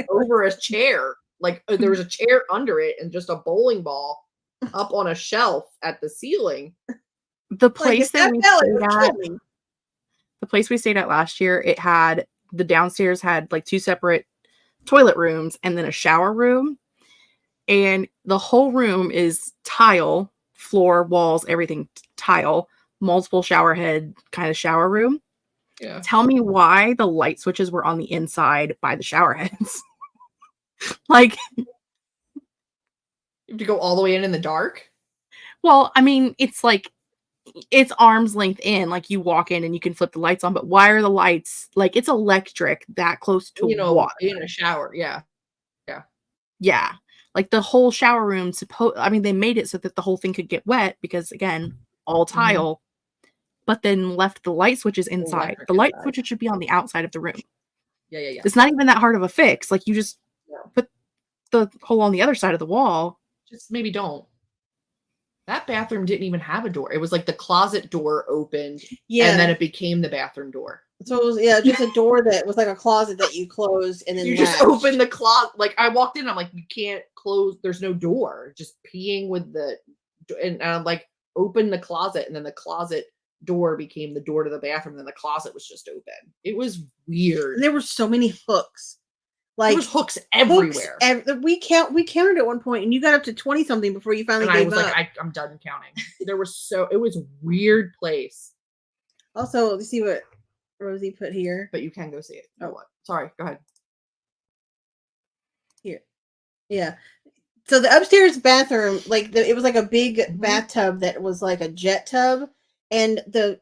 [SPEAKER 2] Over a chair. Like there was a chair under it and just a bowling ball up on a shelf at the ceiling.
[SPEAKER 3] The place that we stayed at, the place we stayed at last year, it had the downstairs had like 2 separate toilet rooms and then a shower room. And the whole room is tile, floor, walls, everything tile, multiple shower head kind of shower room.
[SPEAKER 2] Yeah.
[SPEAKER 3] Tell me why the light switches were on the inside by the shower heads. Like,
[SPEAKER 2] you have to go all the way in the dark?
[SPEAKER 3] Well, I mean, it's like, it's arm's length in, like you walk in and you can flip the lights on, but why are the lights, like it's electric that close to water?
[SPEAKER 2] In a shower. Yeah. Yeah.
[SPEAKER 3] Yeah. Like the whole shower room, they made it so that the whole thing could get wet because, again, all tile, but then left the light switches inside. The light switches should be on the outside of the room.
[SPEAKER 2] Yeah.
[SPEAKER 3] It's not even that hard of a fix. Like you just put the hole on the other side of the wall.
[SPEAKER 2] Just maybe don't. That bathroom didn't even have a door. It was like the closet door opened, and then it became the bathroom door.
[SPEAKER 1] So it was, just a door that was like a closet that you closed and then
[SPEAKER 2] you just open the closet. Like I walked in, I'm like, you can't close. There's no door. Just peeing with and I'm like, open the closet, and then the closet door became the door to the bathroom. And then the closet was just open. It was weird.
[SPEAKER 1] And there were so many hooks. Like
[SPEAKER 2] there was hooks everywhere.
[SPEAKER 1] We counted at one point, and you got up to 20 something before you finally gave up.
[SPEAKER 2] Like, I'm done counting. It was a weird place.
[SPEAKER 1] Also, let's see what Rosie put here.
[SPEAKER 2] But you can go see it. Oh, what? Sorry. Go ahead.
[SPEAKER 1] Here. Yeah. So the upstairs bathroom, like it was like a big
[SPEAKER 2] Mhm.
[SPEAKER 1] bathtub that was like a jet tub, and the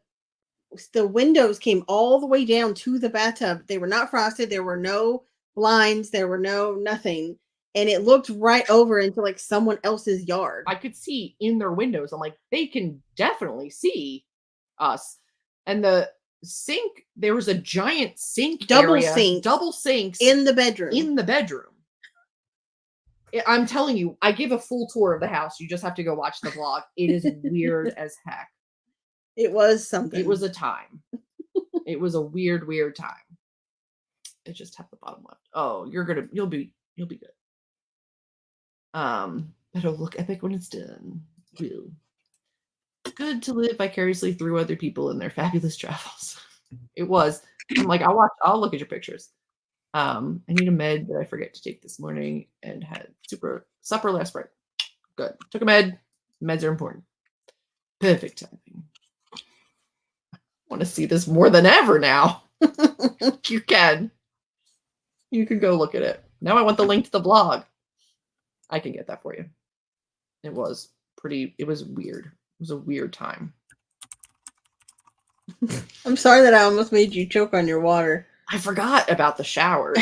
[SPEAKER 1] windows came all the way down to the bathtub. They were not frosted. There were no blinds. There were no nothing, and it looked right over into like someone else's yard.
[SPEAKER 2] I could see in their windows. I'm like, they can definitely see us. And the sink, there was a giant sink
[SPEAKER 1] Double
[SPEAKER 2] area,
[SPEAKER 1] sink
[SPEAKER 2] double sinks
[SPEAKER 1] in the bedroom.
[SPEAKER 2] in the bedroom. I'm telling you, I give a full tour of the house. You just have to go watch the vlog. It is weird as heck.
[SPEAKER 1] It was something.
[SPEAKER 2] It was a time. It was a weird, weird time. It just had the bottom left. Oh, you'll be good. It'll look epic when it's done. Will. Good to live vicariously through other people in their fabulous travels. It was. I'm like, I'll look at your pictures. I need a med that I forget to take this morning and had supper last night. Good. Took a med. Meds are important. Perfect timing. I want to see this more than ever now. You can. You can go look at it. Now I want the link to the blog. I can get that for you. It was weird. It was a weird time.
[SPEAKER 1] I'm sorry that I almost made you choke on your water.
[SPEAKER 2] I forgot about the showers.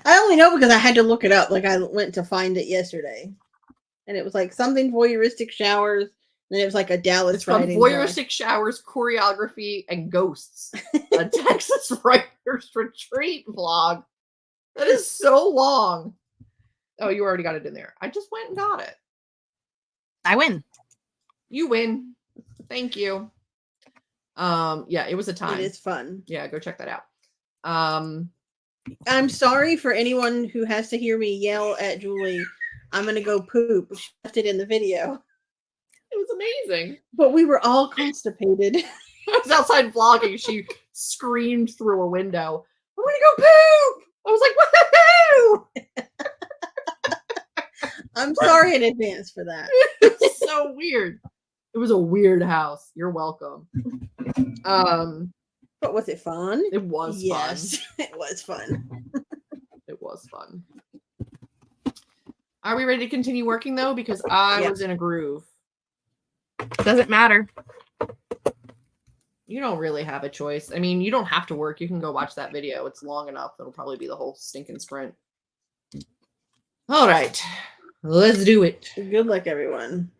[SPEAKER 1] I only know because I had to look it up. Like I went to find it yesterday, and it was like something voyeuristic showers. And it was like a Dallas.
[SPEAKER 2] It's called Voyeuristic Showers, Choreography, and Ghosts. A Texas Writers Retreat vlog. That is so long. Oh, you already got it in there. I just went and got it.
[SPEAKER 3] I win.
[SPEAKER 2] You win. Thank you. Yeah, it was a time.
[SPEAKER 1] It is fun.
[SPEAKER 2] Yeah, go check that out.
[SPEAKER 1] I'm sorry for anyone who has to hear me yell at Julie, I'm gonna go poop. She left it in the video.
[SPEAKER 2] It was amazing.
[SPEAKER 1] But we were all constipated.
[SPEAKER 2] I was outside vlogging. She screamed through a window, I'm gonna go poop! I was like, woohoo!
[SPEAKER 1] I'm sorry in advance for that.
[SPEAKER 2] It's so weird. It was a weird house. You're welcome.
[SPEAKER 1] But was it fun?
[SPEAKER 2] It was
[SPEAKER 1] yes,
[SPEAKER 2] fun.
[SPEAKER 1] it was fun.
[SPEAKER 2] It was fun. Are we ready to continue working though? Because I was in a groove.
[SPEAKER 3] Doesn't matter.
[SPEAKER 2] You don't really have a choice. I mean, you don't have to work. You can go watch that video. It's long enough. It'll probably be the whole stinking sprint. All right. Let's do it.
[SPEAKER 1] Good luck, everyone.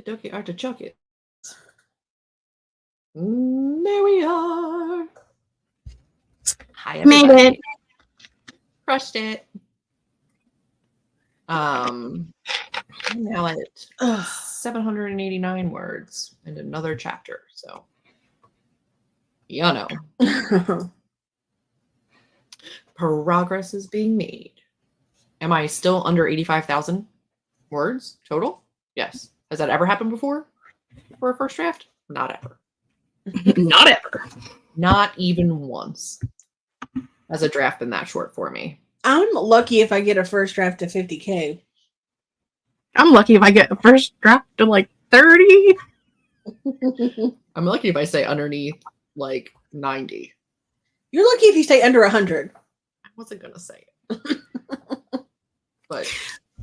[SPEAKER 2] Okie artichoke. There we are. Hi,
[SPEAKER 3] Made
[SPEAKER 2] everybody.
[SPEAKER 3] it.
[SPEAKER 2] Crushed it. I'm now at 789 words and another chapter. So, you know, progress is being made. Am I still under 85,000 words total? Yes. Has that ever happened before for a first draft? Not ever.
[SPEAKER 3] Not ever.
[SPEAKER 2] Not even once has a draft been that short for me.
[SPEAKER 1] I'm lucky if I get a first draft to 50K.
[SPEAKER 3] I'm lucky if I get a first draft to like 30.
[SPEAKER 2] I'm lucky if I stay underneath like 90.
[SPEAKER 1] You're lucky if you stay under 100.
[SPEAKER 2] I wasn't going to say it. But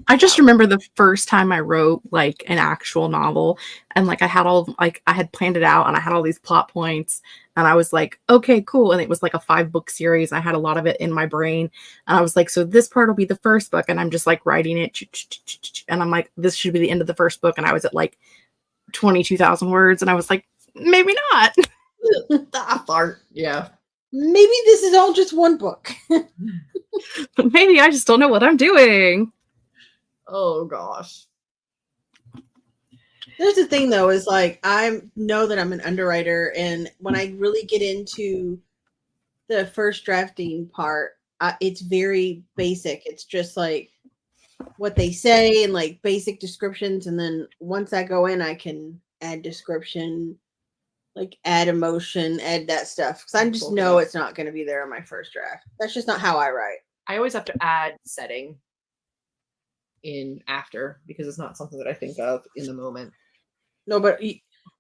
[SPEAKER 3] I just remember the first time I wrote like an actual novel, and like I had planned it out and I had all these plot points and I was like, okay, cool. And it was like a 5-book series. I had a lot of it in my brain and I was like, so this part will be the first book, and I'm just like writing it and I'm like, this should be the end of the first book, and I was at like 22,000 words and I was like, maybe not.
[SPEAKER 2] that part, yeah.
[SPEAKER 1] Maybe this is all just one book.
[SPEAKER 3] Maybe I just don't know what I'm doing.
[SPEAKER 2] Oh gosh.
[SPEAKER 1] There's the thing though, is like I know that I'm an underwriter, and when I really get into the first drafting part, it's very basic. It's just like what they say and like basic descriptions, and then once I go in, I can add description, like add emotion, add that stuff, because I just know it's not going to be there in my first draft. That's just not how I write.
[SPEAKER 2] I always have to add setting in after because it's not something that I think of in the moment.
[SPEAKER 1] No, but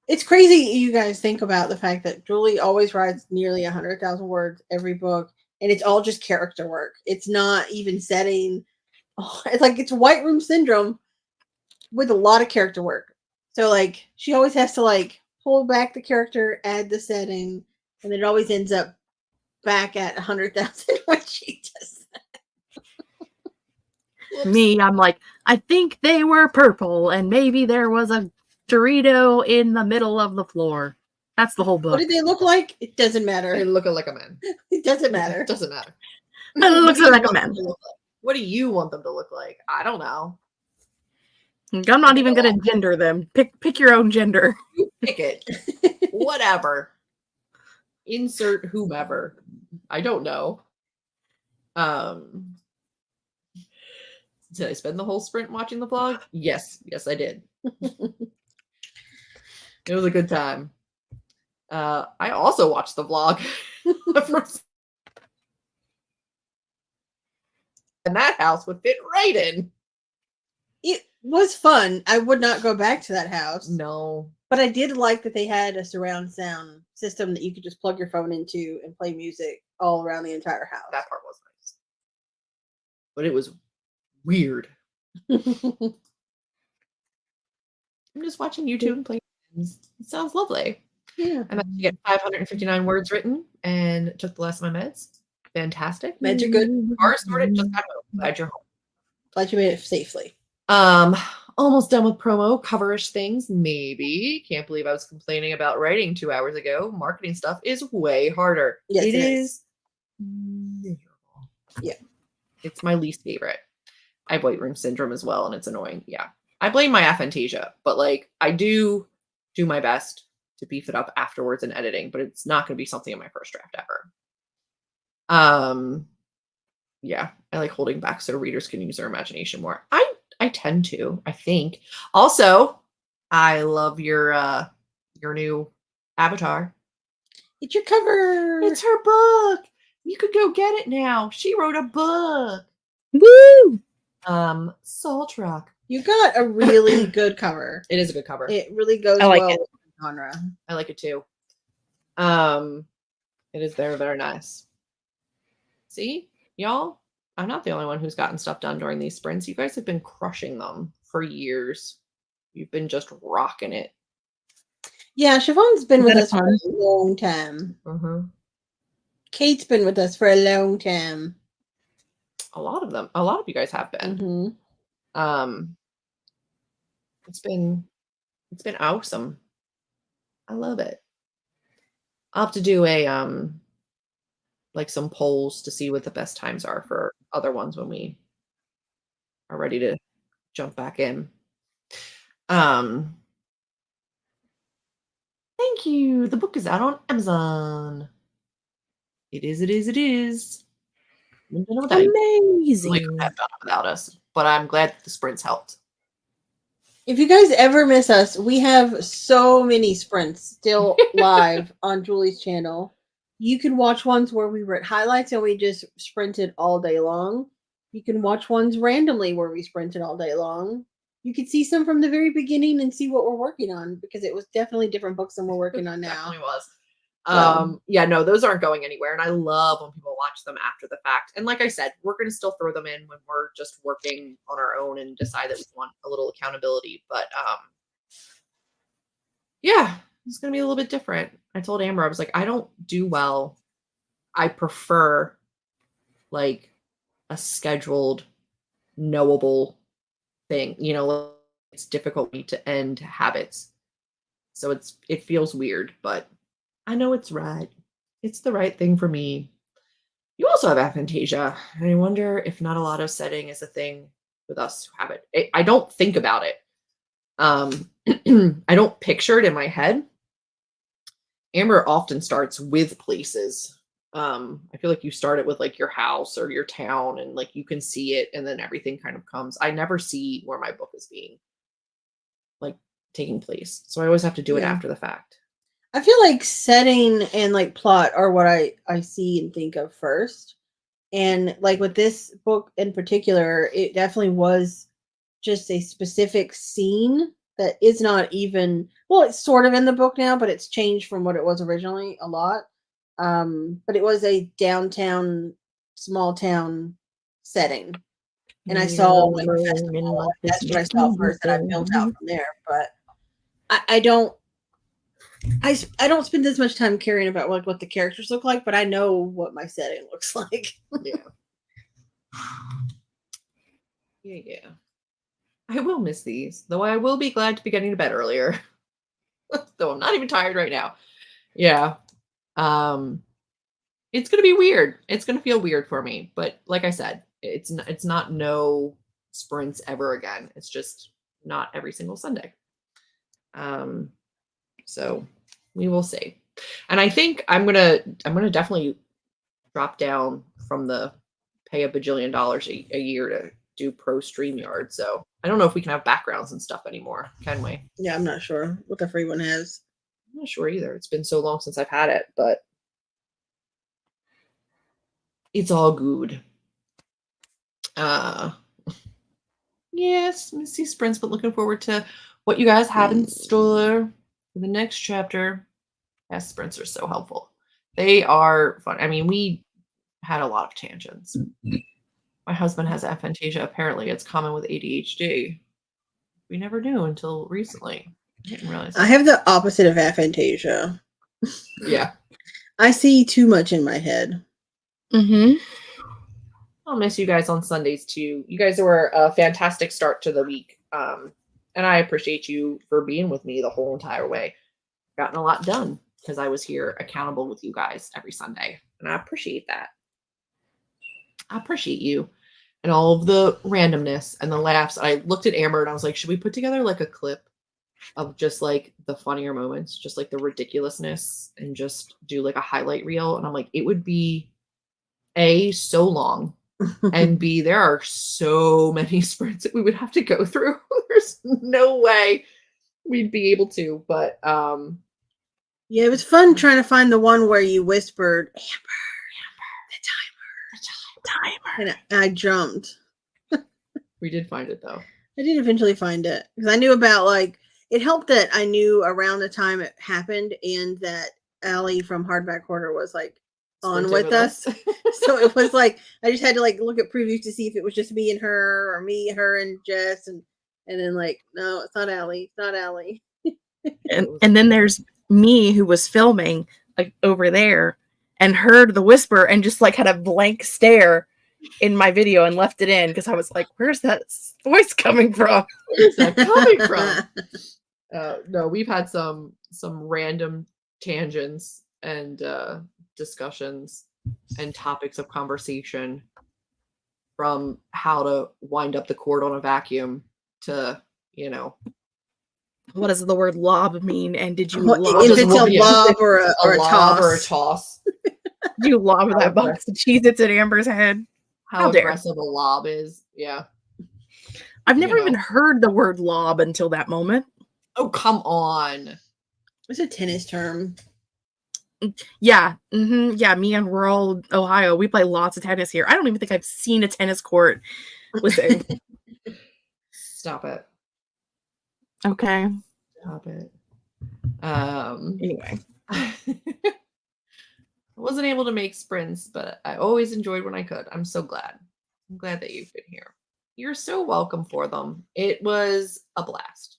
[SPEAKER 1] it's crazy you guys think about the fact that Julie always writes nearly 100,000 words every book, and it's all just character work. It's not even setting. Oh, it's like it's White Room Syndrome with a lot of character work. So like she always has to like pull back the character, add the setting, and it always ends up back at 100,000 when she does that.
[SPEAKER 3] Me, I'm like, I think they were purple and maybe there was a Dorito in the middle of the floor. That's the whole book.
[SPEAKER 1] What did they look like? It doesn't matter.
[SPEAKER 2] They look like a man.
[SPEAKER 1] It doesn't matter.
[SPEAKER 2] It doesn't matter.
[SPEAKER 3] It looks like a man.
[SPEAKER 2] What do you want them to look like? I don't know.
[SPEAKER 3] I'm not even going to gender them. Pick your own gender.
[SPEAKER 2] You pick it. Whatever. Insert whomever. I don't know. Did I spend the whole sprint watching the vlog? Yes, I did. It was a good time. I also watched the vlog and that house would fit right in.
[SPEAKER 1] It was fun. I would not go back to that house.
[SPEAKER 2] No.
[SPEAKER 1] But I did like that they had a surround sound system that you could just plug your phone into and play music all around the entire house.
[SPEAKER 2] That part was nice. But it was weird. I'm just watching YouTube and playing games. It sounds lovely.
[SPEAKER 1] Yeah.
[SPEAKER 2] I'm actually getting 559 words written and took the last of my meds. Fantastic.
[SPEAKER 1] Meds are good.
[SPEAKER 2] Car sorted, just got home. Glad you're home.
[SPEAKER 1] Glad you made it safely.
[SPEAKER 2] Almost done with promo, coverish things, maybe. Can't believe I was complaining about writing 2 hours ago. Marketing stuff is way harder.
[SPEAKER 1] Yes,
[SPEAKER 2] it is miserable.
[SPEAKER 1] Yeah.
[SPEAKER 2] It's my least favorite. I have White Room Syndrome as well, and it's annoying. Yeah. I blame my aphantasia, but like I do my best to beef it up afterwards in editing, but it's not going to be something in my first draft ever. Yeah, I like holding back so readers can use their imagination more. I tend to, I think. Also, I love your new avatar.
[SPEAKER 1] It's your cover.
[SPEAKER 2] It's her book. You could go get it now. She wrote a book.
[SPEAKER 3] Woo!
[SPEAKER 2] Salt Rock.
[SPEAKER 1] You got a really good cover.
[SPEAKER 2] It is a good cover.
[SPEAKER 1] It really goes
[SPEAKER 3] I like
[SPEAKER 1] well
[SPEAKER 3] it.
[SPEAKER 1] with the genre.
[SPEAKER 2] I like it too. It is very, very nice. See, y'all, I'm not the only one who's gotten stuff done during these sprints. You guys have been crushing them for years. You've been just rocking it.
[SPEAKER 1] Yeah, Siobhan's been with
[SPEAKER 3] Is
[SPEAKER 1] us
[SPEAKER 3] that
[SPEAKER 1] for
[SPEAKER 3] fun?
[SPEAKER 1] a long time.
[SPEAKER 2] Mm-hmm.
[SPEAKER 1] Kate's been with us for a long time.
[SPEAKER 2] A lot of you guys have been.
[SPEAKER 1] Mm-hmm.
[SPEAKER 2] It's been It's been awesome. I love it. I'll have to do a like some polls to see what the best times are for other ones when we are ready to jump back in. Um Thank you. The book is out on Amazon. It is, it is, it is. I don't know what that
[SPEAKER 3] Amazing.
[SPEAKER 2] really could have done without us, but I'm glad that the sprints helped.
[SPEAKER 1] If you guys ever miss us, we have so many sprints still live on Julie's channel. You can watch ones where we wrote highlights and we just sprinted all day long. You can watch ones randomly where we sprinted all day long. You could see some from the very beginning and see what we're working on, because it was definitely different books than we're working on now.
[SPEAKER 2] Definitely was. Yeah, no, those aren't going anywhere. And I love when people watch them after the fact. And like I said, we're going to still throw them in when we're just working on our own and decide that we want a little accountability. But yeah, it's going to be a little bit different. I told Amber, I was like, I don't do well. I prefer like a scheduled, knowable thing. You know, it's difficult for me to end habits. So it feels weird, but I know it's right. It's the right thing for me. You also have aphantasia, and I wonder if not a lot of setting is a thing with us who have it. I don't think about it. I don't picture it in my head. Amber often starts with places. I feel like you start it with like your house or your town, and like you can see it, and then everything kind of comes. I never see where my book is being like taking place, so I always have to do it after the fact.
[SPEAKER 1] I feel like setting and like plot are what I see and think of first. And like with this book in particular, it definitely was just a specific scene that is not even, well, it's sort of in the book now, but it's changed from what it was originally a lot. But it was a downtown, small town setting. And I saw like a festival. That's what I saw first, and I built out from there. But I don't spend as much time caring about like what the characters look like, but I know what my setting looks like.
[SPEAKER 2] Yeah. Yeah. I will miss these, though I will be glad to be getting to bed earlier. Though I'm not even tired right now. Yeah. It's gonna be weird. It's gonna feel weird for me. But like I said, it's not no sprints ever again. It's just not every single Sunday. So we will see. And I think I'm gonna definitely drop down from the pay a bajillion dollars a year to do pro StreamYard. So I don't know if we can have backgrounds and stuff anymore, can we?
[SPEAKER 1] Yeah, I'm not sure what the free one has.
[SPEAKER 2] I'm not sure either. It's been so long since I've had it, but it's all good. Yes, missy sprints, but looking forward to what you guys have in store for the next chapter. Yes, sprints are so helpful. They are fun. I mean, we had a lot of tangents. My husband has aphantasia. Apparently, it's common with ADHD. We never knew until recently. I didn't realize.
[SPEAKER 1] I have the opposite of aphantasia.
[SPEAKER 2] Yeah.
[SPEAKER 1] I see too much in my head.
[SPEAKER 3] Mm-hmm.
[SPEAKER 2] I'll miss you guys on Sundays too. You guys were a fantastic start to the week. And I appreciate you for being with me the whole entire way. Gotten a lot done because I was here accountable with you guys every Sunday. And I appreciate that. I appreciate you and all of the randomness and the laughs. I looked at Amber and I was like, should we put together like a clip of just like the funnier moments, just like the ridiculousness, and just do like a highlight reel? And I'm like, it would be A, so long, and B, there are so many sprints that we would have to go through. There's no way we'd be able to, but
[SPEAKER 1] yeah, it was fun trying to find the one where you whispered Amber, the timer, and I jumped.
[SPEAKER 2] We did find it though.
[SPEAKER 1] I did eventually find it because I knew about, like, it helped that I knew around the time it happened and that Allie from Hardback Hoarder was like on with us. So it was like I just had to like look at previews to see if it was just me and her, or me, her, and Jess, and then like, no, it's not Allie. It's not Allie.
[SPEAKER 3] And then there's me, who was filming like over there and heard the whisper and just like had a blank stare in my video and left it in because I was like, where's that voice coming from?
[SPEAKER 2] Where's that coming from? No, we've had some random tangents and discussions and topics of conversation, from how to wind up the cord on a vacuum to,
[SPEAKER 3] What does the word lob mean? And did you
[SPEAKER 1] If
[SPEAKER 3] lob
[SPEAKER 1] it's a
[SPEAKER 2] yeah.
[SPEAKER 1] lob or a
[SPEAKER 2] lob or a
[SPEAKER 1] toss.
[SPEAKER 2] toss.
[SPEAKER 3] Did you lob
[SPEAKER 2] How
[SPEAKER 3] that box of Cheez-Its at Amber's head?
[SPEAKER 2] How
[SPEAKER 3] dare.
[SPEAKER 2] aggressive a lob is. Yeah.
[SPEAKER 3] I've never
[SPEAKER 2] You
[SPEAKER 3] even
[SPEAKER 2] know.
[SPEAKER 3] heard the word lob until that moment.
[SPEAKER 2] Oh, come on.
[SPEAKER 1] It's a tennis term.
[SPEAKER 3] Yeah. Yeah, me and rural Ohio, we play lots of tennis here. I don't even think I've seen a tennis court. Listen.
[SPEAKER 2] Stop it.
[SPEAKER 3] Okay.
[SPEAKER 2] Stop it.
[SPEAKER 3] Anyway.
[SPEAKER 2] I wasn't able to make sprints, but I always enjoyed when I could. I'm so glad. I'm glad that you've been here. You're so welcome for them. It was a blast.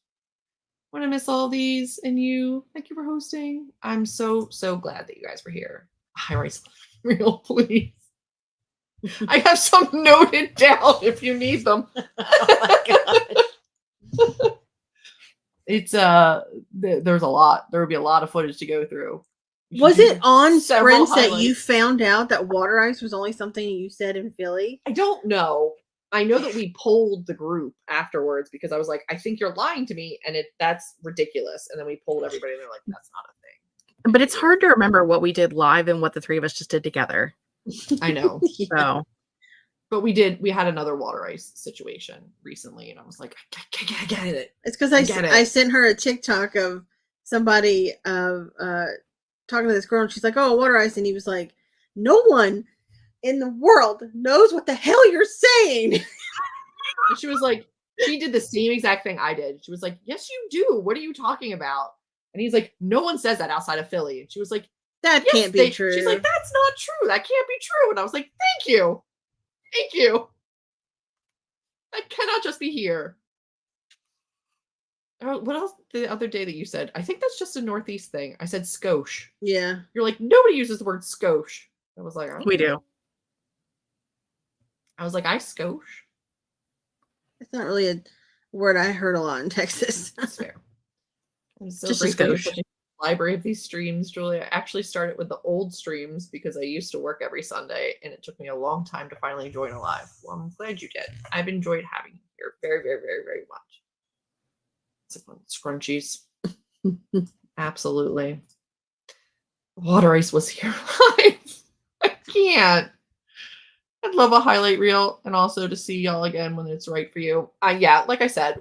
[SPEAKER 2] I'm gonna miss all these, and you. Thank you for hosting. I'm so glad that you guys were here. High-rise real, please. I have some noted down if you need them.
[SPEAKER 1] Oh my god.
[SPEAKER 2] It's there's a lot. There would be a lot of footage to go through.
[SPEAKER 1] Was it on
[SPEAKER 2] Several
[SPEAKER 1] sprints that you
[SPEAKER 2] highlights.
[SPEAKER 1] found out that water ice was only something you said in Philly?
[SPEAKER 2] I don't know. I know that we polled the group afterwards because I was like, I think you're lying to me, and that's ridiculous. And then we polled everybody, and they're like, that's not a thing.
[SPEAKER 3] But it's hard to remember what we did live and what the three of us just did together.
[SPEAKER 2] I know.
[SPEAKER 1] Yeah.
[SPEAKER 3] So,
[SPEAKER 2] But we had another water ice situation recently, and I was like, I get it.
[SPEAKER 1] It's because
[SPEAKER 2] get it.
[SPEAKER 1] I sent her a TikTok of somebody talking to this girl, and she's like, "Oh, water ice," and he was like, "No one in the world knows what the hell you're saying."
[SPEAKER 2] And she was like, she did the same exact thing I did. She was like, "Yes, you do. What are you talking about?" And he's like, "No one says that outside of Philly." And she was like,
[SPEAKER 1] That
[SPEAKER 2] "Yes,
[SPEAKER 1] can't be true.
[SPEAKER 2] She's like, "That's not true. That can't be true." And I was like, "Thank you. Thank you. That cannot just be here." What else the other day that you said? I think that's just a Northeast thing. I said skosh.
[SPEAKER 1] Yeah.
[SPEAKER 2] You're like, nobody uses the word skosh. I was like,
[SPEAKER 3] we do.
[SPEAKER 2] I was like, I skosh.
[SPEAKER 1] It's not really a word I heard a lot in Texas.
[SPEAKER 2] That's fair. I'm so
[SPEAKER 3] Just a
[SPEAKER 2] grateful you're
[SPEAKER 3] skosh.
[SPEAKER 2] such a library of these streams, Julia. I actually started with the old streams because I used to work every Sunday, and it took me a long time to finally join a live. Well, I'm glad you did. I've enjoyed having you here very, very, very, very much. Scrunchies. Absolutely. Water ice was here live. I can't. I'd love a highlight reel, and also to see y'all again when it's right for you. Yeah, like I said,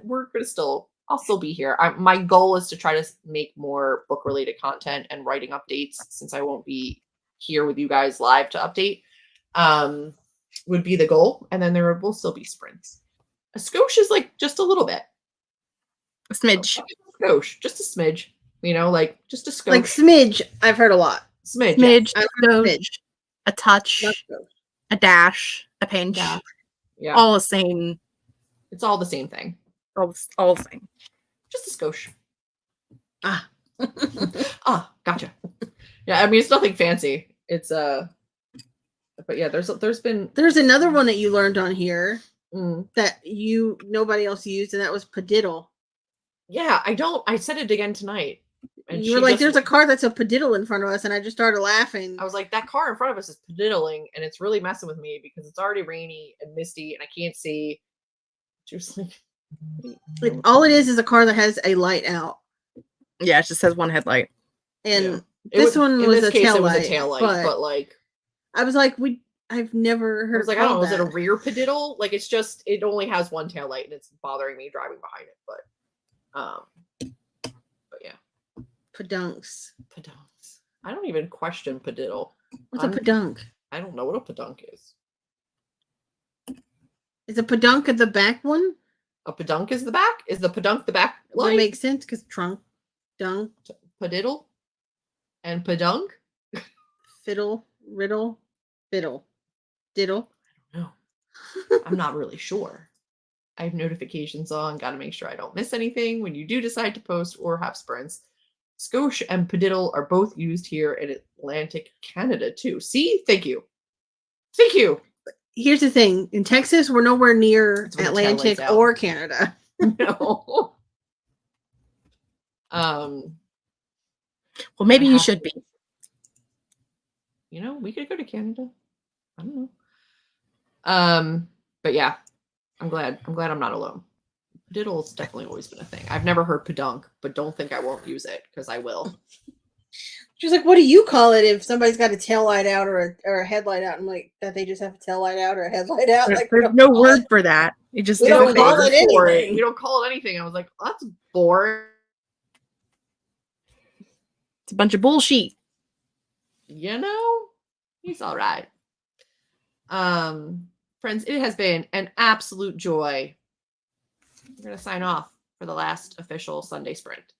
[SPEAKER 2] I'll still be here. My goal is to try to make more book related content and writing updates, since I won't be here with you guys live to update. Would be the goal, and then there will still be sprints. A skosh is like just a little bit.
[SPEAKER 3] A smidge.
[SPEAKER 2] Skosh, just a smidge. Like just a skosh.
[SPEAKER 1] Like smidge, I've heard a lot.
[SPEAKER 2] Smidge.
[SPEAKER 3] Smidge,
[SPEAKER 1] I've
[SPEAKER 3] a
[SPEAKER 1] heard
[SPEAKER 3] skosh, a touch,
[SPEAKER 1] Not skosh.
[SPEAKER 3] a dash, a pinch.
[SPEAKER 2] Yeah.
[SPEAKER 3] All the same.
[SPEAKER 2] It's all the same thing.
[SPEAKER 3] All the same.
[SPEAKER 2] Just a skosh.
[SPEAKER 1] Ah.
[SPEAKER 2] Gotcha. Yeah, I mean, it's nothing fancy. It's but yeah, there's
[SPEAKER 1] another one that you learned on here
[SPEAKER 2] Mm.
[SPEAKER 1] that nobody else used, and that was padiddle.
[SPEAKER 2] Yeah, I said it again tonight. And
[SPEAKER 1] You were like, "There's a car that's a padiddle in front of us," and I just started laughing.
[SPEAKER 2] I was like, that car in front of us is padiddling, and it's really messing with me because it's already rainy and misty, and I can't see. She was like,
[SPEAKER 1] All it is a car that has a light out.
[SPEAKER 3] Yeah, it just has one headlight.
[SPEAKER 1] And this one was a tail light.
[SPEAKER 2] But like,
[SPEAKER 1] I was like, I've never heard.
[SPEAKER 2] I was like, I don't know, is it a rear padiddle? Like, it only has one tail light, and it's bothering me driving behind it. But yeah,
[SPEAKER 1] pedunks.
[SPEAKER 2] I don't even question padiddle.
[SPEAKER 1] What's a pedunk?
[SPEAKER 2] I don't know what a pedunk is.
[SPEAKER 1] Is a pedunk at the back one?
[SPEAKER 2] A pedunk is the back? Is the pedunk the back light?
[SPEAKER 1] That makes sense because trunk, dung,
[SPEAKER 2] padiddle, and pedunk.
[SPEAKER 1] Fiddle, riddle, fiddle, diddle.
[SPEAKER 2] I don't know. I'm not really sure. I have notifications on. Got to make sure I don't miss anything when you do decide to post or have sprints. Skosh and padiddle are both used here in Atlantic Canada too. See? Thank you.
[SPEAKER 1] Here's the thing. In Texas, we're nowhere near Atlantic or Canada.
[SPEAKER 2] No.
[SPEAKER 3] Well, maybe you should be.
[SPEAKER 2] You know, we could go to Canada. I don't know. But yeah, I'm glad I'm not alone. Diddle's definitely always been a thing. I've never heard pedunk, but don't think I won't use it because I will.
[SPEAKER 1] She's like, what do you call it if somebody's got a tail light out or a headlight out? I'm like, that they just have a tail light out or a headlight out? Like,
[SPEAKER 3] There's no word for that. It just
[SPEAKER 1] We
[SPEAKER 3] is
[SPEAKER 1] don't
[SPEAKER 3] a
[SPEAKER 1] call
[SPEAKER 3] thing.
[SPEAKER 1] it anything.
[SPEAKER 2] We don't call it anything. I was like, that's boring.
[SPEAKER 3] It's a bunch of bullshit.
[SPEAKER 2] You know, he's all right. Friends, it has been an absolute joy. We're going to sign off for the last official Sunday sprint.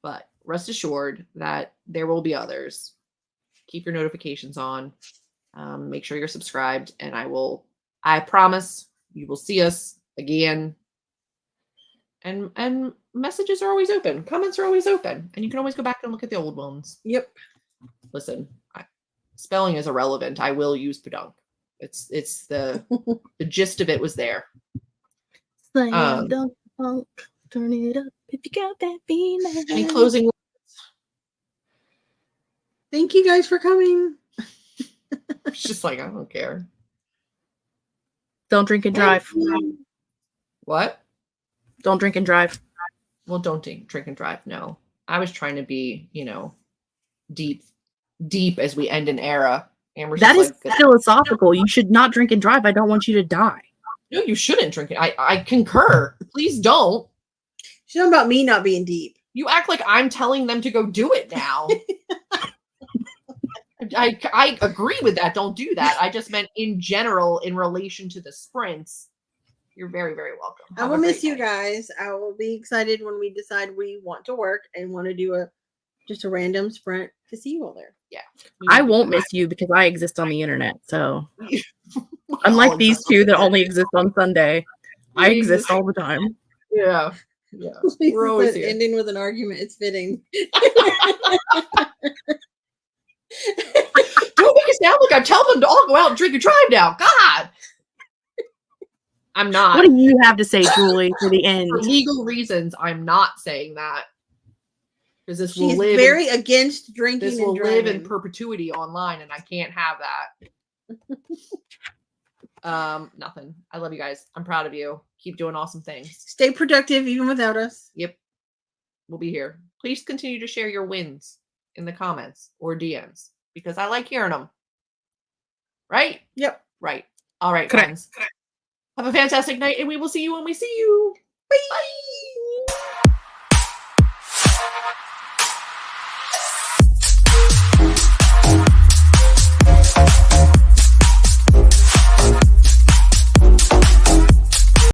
[SPEAKER 2] But rest assured that there will be others. Keep your notifications on. Make sure you're subscribed. And I promise you will see us again. And messages are always open. Comments are always open. And you can always go back and look at the old ones.
[SPEAKER 1] Yep.
[SPEAKER 2] Listen, spelling is irrelevant. I will use pedunk. It's the gist of it was there.
[SPEAKER 3] Slam dunk punk, turn it up if you got that feeling.
[SPEAKER 2] Any closing words?
[SPEAKER 1] Thank you guys for coming.
[SPEAKER 2] It's just like, I don't care.
[SPEAKER 3] Don't drink and drive.
[SPEAKER 2] What?
[SPEAKER 3] Don't drink and drive.
[SPEAKER 2] Well, don't drink and drive. No, I was trying to be, deep as we end an era. Amber's
[SPEAKER 3] That is
[SPEAKER 2] like,
[SPEAKER 3] philosophical. You should not drink and drive. I don't want you to die.
[SPEAKER 2] no, you shouldn't drink it. I concur. Please don't.
[SPEAKER 1] She's talking about me not being deep.
[SPEAKER 2] You act like I'm telling them to go do it now. I agree with that. Don't do that. I just meant in general, in relation to the sprints. You're very, very welcome.
[SPEAKER 1] I will miss you guys. I will be excited when we decide we want to work and want to do just a random sprint to see you all there.
[SPEAKER 2] Yeah.
[SPEAKER 3] I won't miss you because I exist on the internet. So unlike these two that only exist on Sunday, I exist all the time.
[SPEAKER 2] Yeah. Yeah. We're always here.
[SPEAKER 1] Ending with an argument. It's fitting.
[SPEAKER 2] Don't make it sound like I'm telling them to all go out and drink and drive now. God. I'm not.
[SPEAKER 3] What do you have to say, Julie, for the end?
[SPEAKER 2] For legal reasons, I'm not saying that. Because this
[SPEAKER 1] She's
[SPEAKER 2] will live
[SPEAKER 1] very against drinking
[SPEAKER 2] this
[SPEAKER 1] and
[SPEAKER 2] will
[SPEAKER 1] driving.
[SPEAKER 2] live in perpetuity online, and I can't have that. Nothing. I love you guys. I'm proud of you. Keep doing awesome things.
[SPEAKER 1] Stay productive even without us.
[SPEAKER 2] Yep. We'll be here. Please continue to share your wins in the comments or DMs because I like hearing them. Right?
[SPEAKER 1] Yep.
[SPEAKER 2] Right. All right,
[SPEAKER 3] Correct.
[SPEAKER 2] friends. Have a fantastic night, and we will see you when we see you.
[SPEAKER 1] Bye.
[SPEAKER 2] Bye.